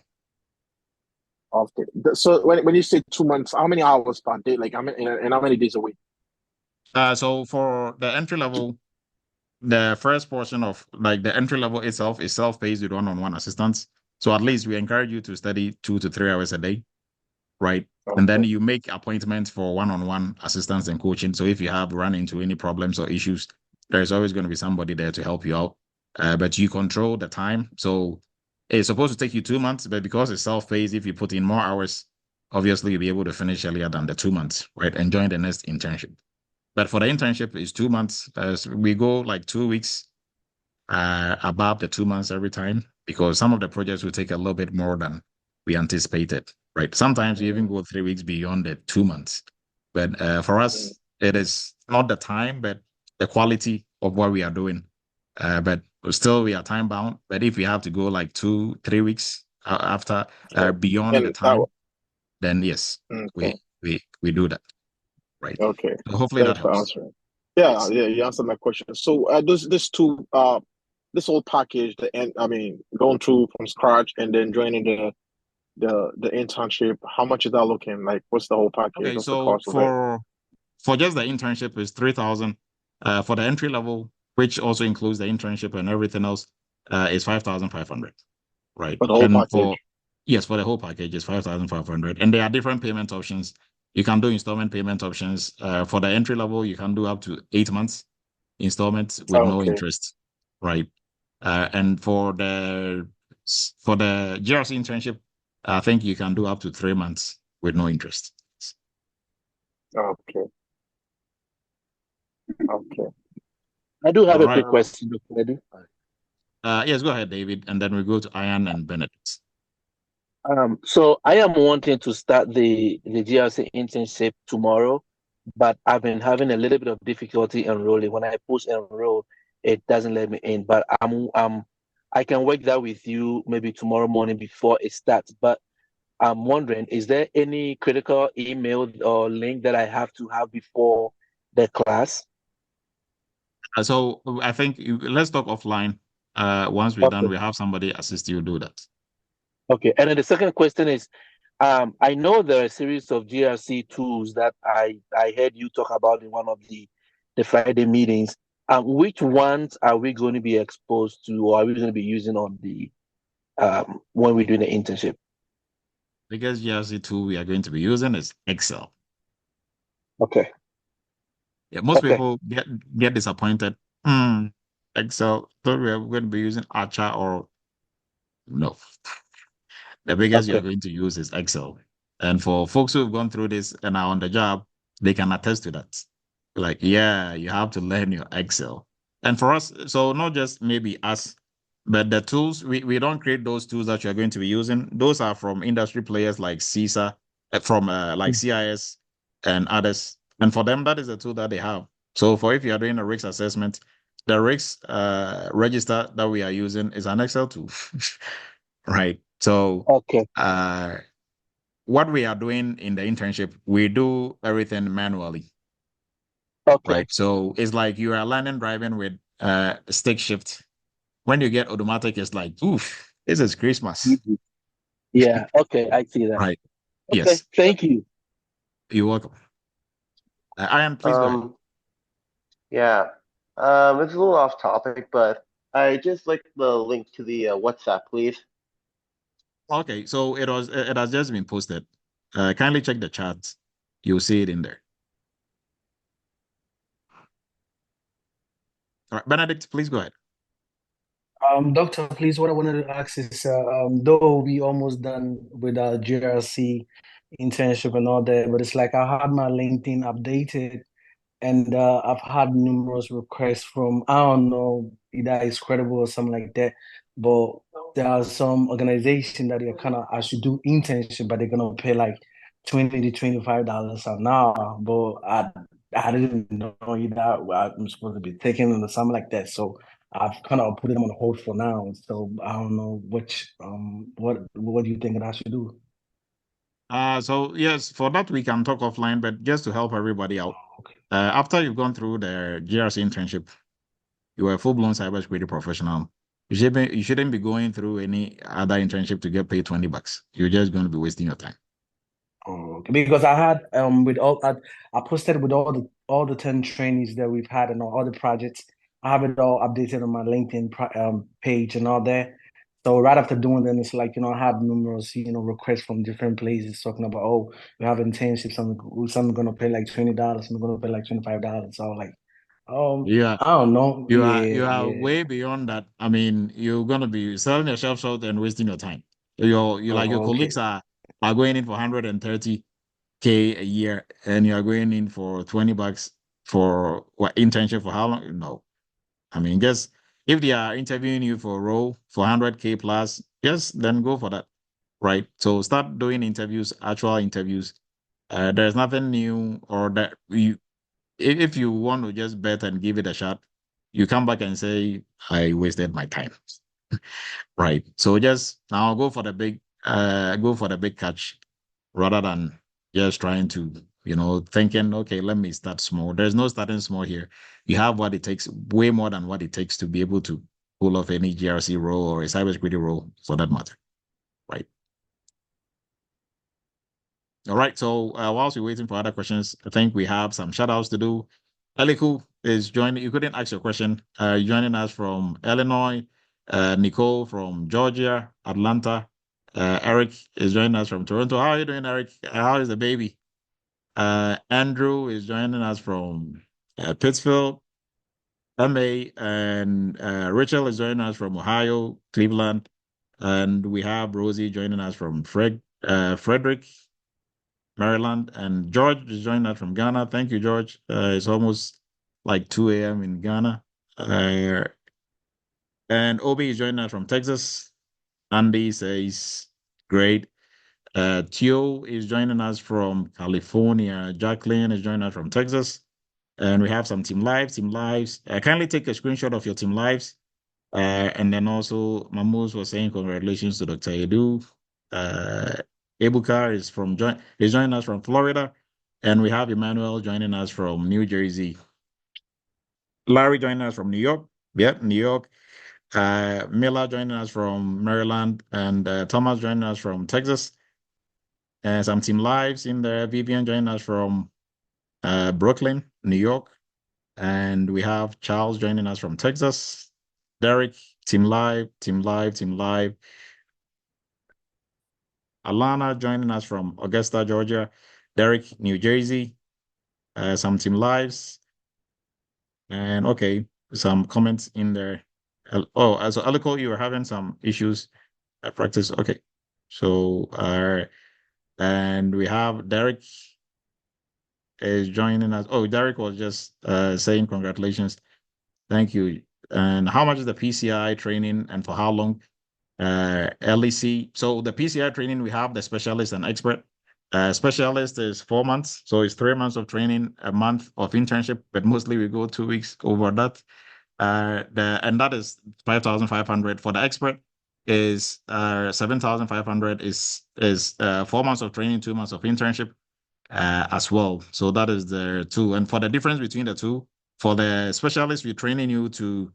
Okay. So when you say 2 months, how many hours per day? Like how many days a week? So for the entry level, the first portion of like the entry level itself is self-paced with one-on-one assistance. So at least we encourage you to study 2 to 3 hours a day. right? And then you make appointments for one-on-one assistance and coaching. So if you have run into any problems or issues, there's always going to be somebody there to help you out. But you control the time. So it's supposed to take you 2 months, but because it's self-paced, if you put in more hours, obviously you'll be able to finish earlier than the 2 months, right? And join the next internship. But for the internship, it's 2 months. We go like 2 weeks above the 2 months every time because some of the projects will take a little bit more than we anticipated, right? Sometimes we even go 3 weeks beyond the 2 months. But for us, it is not the time, but the quality of what we are doing. But still, we are time bound. But if we have to go like 2, 3 weeks after beyond the time, then yes, we do that, right? Okay. So hopefully that Thanks for helps. answering. Yeah, yeah, you answered my question. So this whole package, going through from scratch and then joining the internship, how much is that looking like? What's the whole package? Okay, What's the so cost of it? for just the internship is 3,000. For the entry level, which also includes the internship and everything else, is 5,500. Right. For the whole And package. for the whole package is 5,500. And there are different payment options. You can do installment payment options. For the entry level, you can do up to 8 months installments with no Okay. interest. Right. And for the GRC internship, I think you can do up to 3 months with no interest. Okay. Okay. I do have All a right. quick question, Dr. Eddie. Yes, go ahead, David, and then we go to Ian and Benedict. So I am wanting to start the GRC internship tomorrow, but I've been having a little bit of difficulty enrolling. When I push enroll, it doesn't let me in. But I can work that with you maybe tomorrow morning before it starts. But I'm wondering, is there any critical email or link that I have to have before the class? So I think let's talk offline. Once we're done, Okay. we have somebody assist you do that. Okay. And then the second question is, I know there are a series of GRC tools that I heard you talk about in one of the Friday meetings. Which ones are we going to be exposed to, or are we going to be using on the when we're doing the internship? Biggest GRC tool we are going to be using is Excel. Okay. Yeah, most Okay. people get disappointed. Excel. Thought we are going to be using Archer or no. The biggest you are Okay. going to use is Excel. And for folks who have gone through this and are on the job, they can attest to that. Like, yeah, you have to learn your Excel. And for us, so not just maybe us, but the tools, we don't create those tools that you're going to be using. Those are from industry players like CISA, from like CIS and others. And for them, that is the tool that they have. So for if you are doing a risk assessment, the risk register that we are using is an Excel tool. Right. So Okay. what we are doing in the internship, we do everything manually. Okay. Right. So it's like you are learning driving with stick shift. When you get automatic, it's like, oof, this is Christmas. Yeah. Okay. I see that. Right. Okay. Yes. Thank you. You're welcome. Ian, please go ahead. Yeah. It's a little off topic, but I just like the link to the WhatsApp, please. Okay, so it has just been posted. Kindly check the chat. You'll see it in there. All right, Benedict, please go ahead. Doctor, please, what I wanted to ask is, though we almost done with our GRC internship and all that, but it's like I had my LinkedIn updated, and I've had numerous requests from, I don't know, either it's credible or something like that, but there are some organization that are kind of, I should do internship, but they're gonna pay like $20 to $25 an hour, but I didn't know either I'm supposed to be taking or something like that, so I've kind of put them on hold for now. So I don't know what do you think that I should do? So yes, for that we can talk offline, but just to help everybody out. After you've gone through the GRC internship, you are a full-blown cybersecurity professional. You shouldn't be going through any other internship to get paid $20. You're just going to be wasting your time. Oh, okay. Because I had with all I posted with all the 10 trainees that we've had and all the projects. I have it all updated on my LinkedIn page and all that. So right after doing that, it's like, I had numerous, requests from different places talking about, oh, we have internships, some gonna pay like $20, some gonna pay like $25. So I was like, Yeah, I don't know. you are Yeah. way beyond that. I mean, you're gonna be selling yourself short and wasting your time. You like your Oh, colleagues okay. are going in for 130K a year, and you are going in for $20 for what internship for how long? No, I mean, just if they are interviewing you for a role for 100K plus, just then go for that, right? So start doing interviews, actual interviews. There's nothing new or that you if you want to just bet and give it a shot, you come back and say, I wasted my time. Right. So just now go for the big catch rather than just trying to, thinking, okay, let me start small. There's no starting small here. You have what it takes, way more than what it takes to be able to pull off any GRC role or a cybersecurity role for that matter. Right. All right. So whilst we're waiting for other questions, I think we have some shout outs to do. Eliku is joining. You couldn't ask your question. Joining us from Illinois. Nicole from Georgia, Atlanta. Eric is joining us from Toronto. How are you doing, Eric? How is the baby? Andrew is joining us from Pittsfield. MA and Rachel is joining us from Ohio, Cleveland. And we have Rosie joining us from Frederick, Maryland, and George is joining us from Ghana. Thank you, George. It's almost like 2 a.m. in Ghana. And Obi is joining us from Texas. Andy says, great. Tio is joining us from California. Jacqueline is joining us from Texas. And we have some team lives. Kindly take a screenshot of your team lives. And then also, Mamus was saying congratulations to Dr. Edu. Uh, Ebukar is joining us from Florida, and we have Emmanuel joining us from New Jersey. Larry joining us from New York. Yep, New York. Miller joining us from Maryland, and Thomas joining us from Texas. And some team lives in there. Vivian joining us from Brooklyn, New York. And we have Charles joining us from Texas. Derek, Team Live. Alana joining us from Augusta, Georgia. Derek, New Jersey. Some Team Lives. And okay, some comments in there. Oh, as Aliko, you were having some issues at practice. Okay. So, and we have Derek is joining us. Oh, Derek was just saying congratulations. Thank you. And how much is the PCI training and for how long? LEC. So the PCI training, we have the specialist and expert. Specialist is 4 months. So it's 3 months of training, a month of internship, but mostly we go 2 weeks over that. And that is 5,500 for the expert is 7,500 is 4 months of training, 2 months of internship as well. So that is the two. And for the difference between the two, for the specialist, we're training you to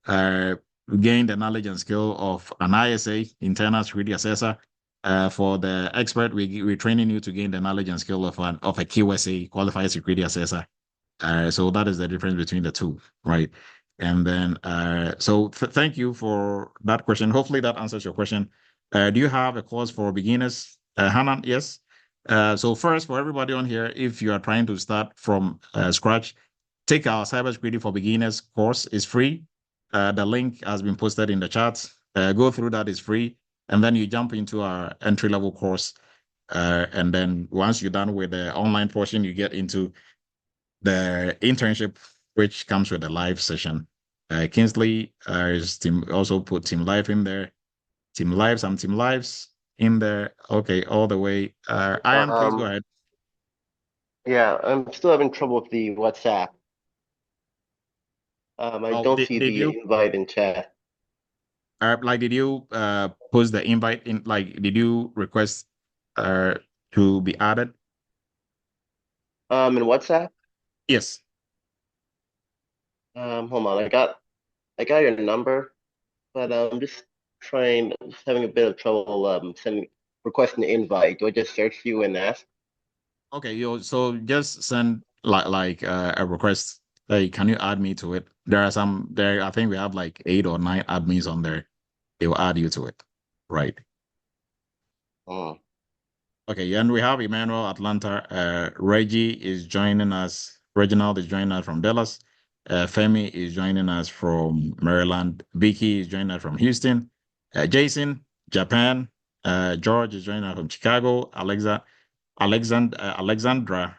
uh, gain the knowledge and skill of an ISA, internal security assessor. For the expert, we're training you to gain the knowledge and skill of a QSA, qualified security assessor. So that is the difference between the two, right? And then, so thank you for that question. Hopefully that answers your question. Do you have a course for beginners? Hanan, yes. So first, for everybody on here, if you are trying to start from scratch, take our Cybersecurity for Beginners course. It's free. The link has been posted in the chat. Go through that, it's free. And then you jump into our entry-level course. And then once you're done with the online portion, you get into the internship, which comes with a live session. Kingsley is also put Team Live in there. Some Team Lives in there. Okay, all the way. Ian, please go ahead. Yeah, I'm still having trouble with the WhatsApp. I don't see the invite in chat. Did you post the invite in? Like, did you request to be added? In WhatsApp? Yes. Hold on. I got your number, but I'm just having a bit of trouble requesting the invite. Do I just search you and ask? Okay, so just send like a request. Hey, can you add me to it? There are some there. I think we have like 8 or 9 admins on there. they will add you to it, right? Oh. Okay, and we have Emmanuel Atlanta. Reggie is joining us. Reginald is joining us from Dallas. Femi is joining us from Maryland. Vicky is joining us from Houston. Jason, Japan. George is joining us from Chicago. Alexandra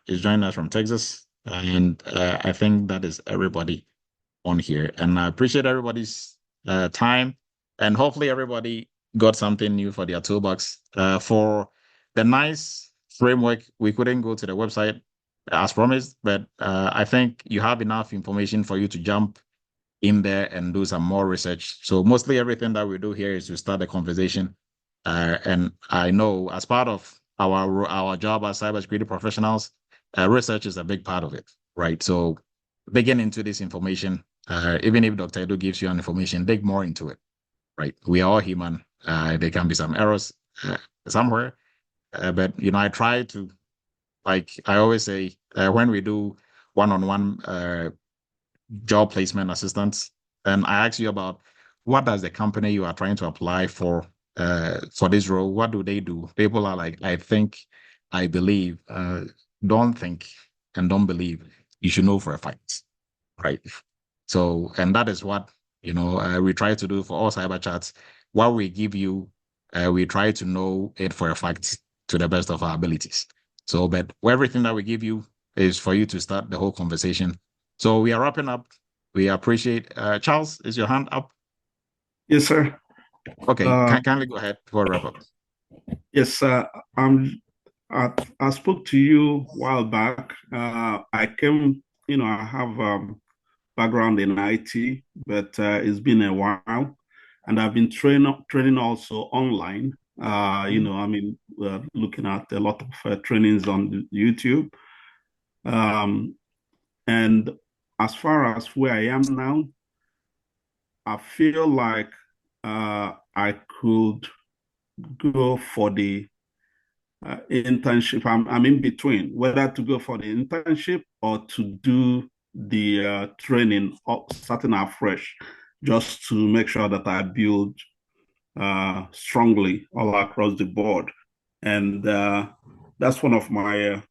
is joining us from Texas. And I think that is everybody on here. And I appreciate everybody's time. And hopefully everybody got something new for their toolbox. For the nice framework, we couldn't go to the website as promised, but I think you have enough information for you to jump in there and do some more research. So mostly everything that we do here is to start the conversation. And I know as part of our job as cybersecurity professionals, research is a big part of it, right? So digging into this information, even if Dr. Edu gives you an information, dig more into it, right? We are all human. There can be some errors somewhere, but I try to, like I always say, when we do one-on-one job placement assistance, and I ask you about what does the company you are trying to apply for this role, what do they do? People are like, I think, I believe, don't think, and don't believe. You should know for a fact, right? So, and that is what we try to do for all cyber chats. What we give you, we try to know it for a fact to the best of our abilities. So, but everything that we give you is for you to start the whole conversation. So we are wrapping up. We appreciate Charles, is your hand up? Yes, sir. Okay, kindly go ahead for a wrap up. Yes, I spoke to you a while back. I came, I have background in IT, but it's been a while, and I've been training also online. Looking at a lot of trainings on YouTube. And as far as where I am now, I feel like I could go for the internship. I'm in between whether to go for the internship or to do the training starting afresh, just to make sure that I build strongly all across the board. And that's one of my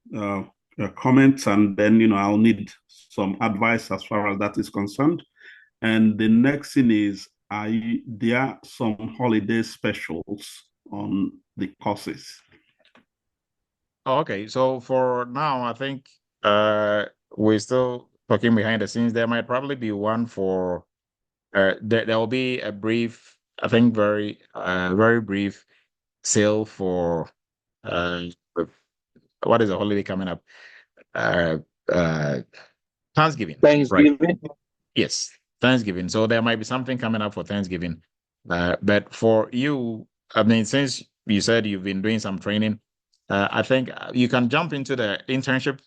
comments. And then, I'll need some advice as far as that is concerned. And the next thing is, there are some holiday specials on the courses? Oh, okay, so for now, I think we're still talking behind the scenes. There might probably be one for there will be a brief, I think very brief sale for what is the holiday coming up? Uh, uh, Thanksgiving, right? Thanksgiving. Yes, Thanksgiving. So there might be something coming up for Thanksgiving. But for you, I mean, since you said you've been doing some training, I think you can jump into the internship,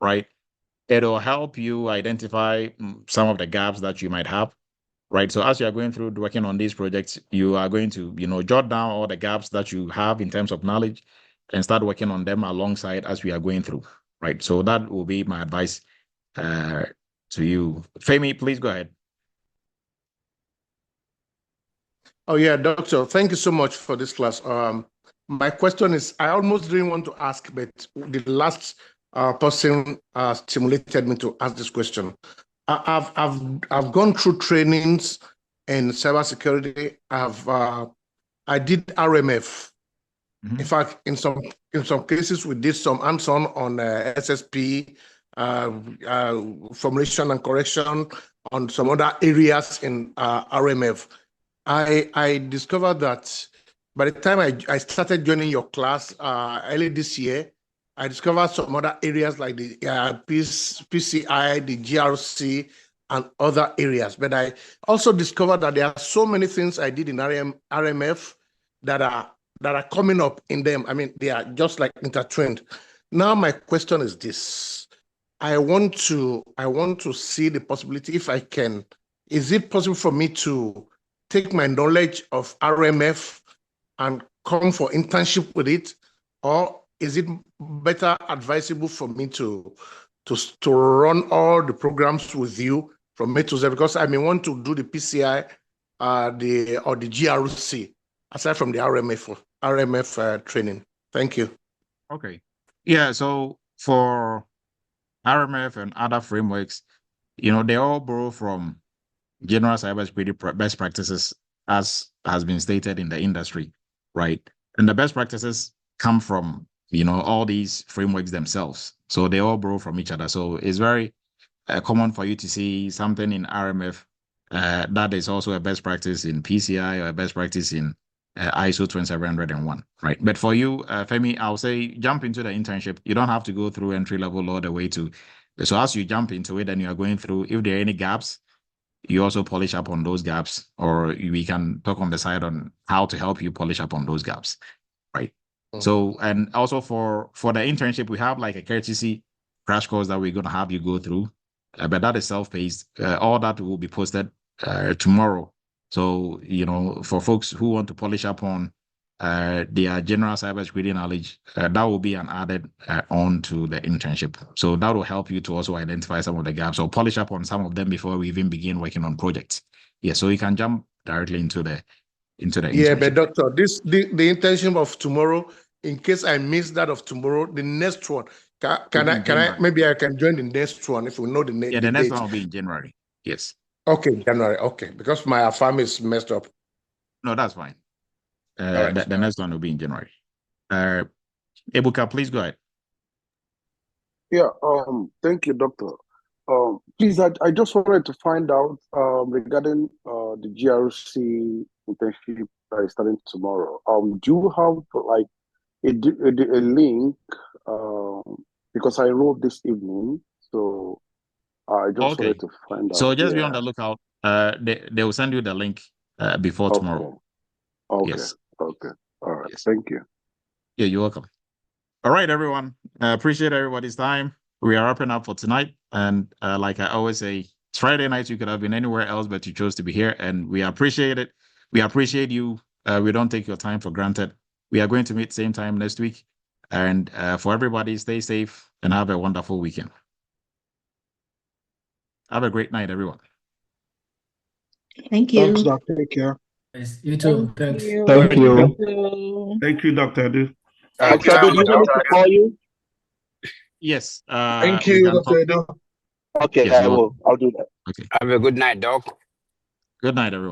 right? It'll help you identify some of the gaps that you might have, right? So as you are going through working on these projects, you are going to, jot down all the gaps that you have in terms of knowledge and start working on them alongside as we are going through, right? So that will be my advice to you. Femi, please go ahead. Oh yeah, doctor. Thank you so much for this class. My question is, I almost didn't want to ask, but the last person stimulated me to ask this question. I've gone through trainings in cybersecurity. I did RMF. Mm-hmm. In fact, in some cases, we did some hands-on on SSP, formulation and correction, on some other areas in RMF. I discovered that by the time I started joining your class early this year, I discovered some other areas like the PCI, the GRC, and other areas. But I also discovered that there are so many things I did in RMF that are coming up in them. I mean, they are just like intertwined. Now my question is this: I want to see the possibility, if I can. Is it possible for me to take my knowledge of RMF and come for internship with it, or is it better advisable for me to run all the programs with you from A to Z? Because I may want to do the PCI the GRC aside from the RMF training? Thank you. Okay. Yeah. So for RMF and other frameworks, they all borrow from general cybersecurity best practices, as has been stated in the industry, right? And the best practices come from all these frameworks themselves, so they all borrow from each other. So it's very common for you to see something in RMF that is also a best practice in PCI or a best practice in ISO 27701, right? But for you, Femi, I'll say jump into the internship. You don't have to go through entry level all the way to. So as you jump into it and you are going through, if there are any gaps, you also polish up on those gaps, or we can talk on the side on how to help you polish up on those gaps, right? So, and also for the internship, we have like a courtesy crash course that we're going to have you go through, but that is self-paced. All that will be posted tomorrow. So, for folks who want to polish up on their general cybersecurity knowledge, that will be an added on to the internship. So that will help you to also identify some of the gaps or polish up on some of them before we even begin working on projects. Yeah, so you can jump directly into the internship. Yeah, but doctor, the internship of tomorrow, in case I miss that of tomorrow, the next one, can I maybe I can join the next one if we know the next date. One will be in January. Yes. Okay, January. Okay, because my farm is messed up. No, that's fine. The next one will be in January. Ebuka, please go ahead. Yeah, thank you, doctor. Please, I just wanted to find out regarding the GRC internship that is starting tomorrow. Do you have like a link? Because I wrote this evening, so I just wanted to find out. So just be on the lookout. They will send you the link before tomorrow. Okay. Yes. Okay. All right. Yes. Thank you. Yeah, you're welcome. All right, everyone. I appreciate everybody's time. We are wrapping up for tonight. And like I always say, it's Friday night. You could have been anywhere else, but you chose to be here. And we appreciate it. We appreciate you. We don't take your time for granted. We are going to meet same time next week. And for everybody, stay safe and have a wonderful weekend. Have a great night, everyone. Thank you. Thanks, Doctor. Take care. You too. Thanks. Thank you. Thank you, Dr. Edu. Dr. Edu, do you want me to call you? Yes. Thank you, Dr. Edu. Okay, yes, I will. I'll do that. Okay. Have a good night, Doc. Good night, everyone.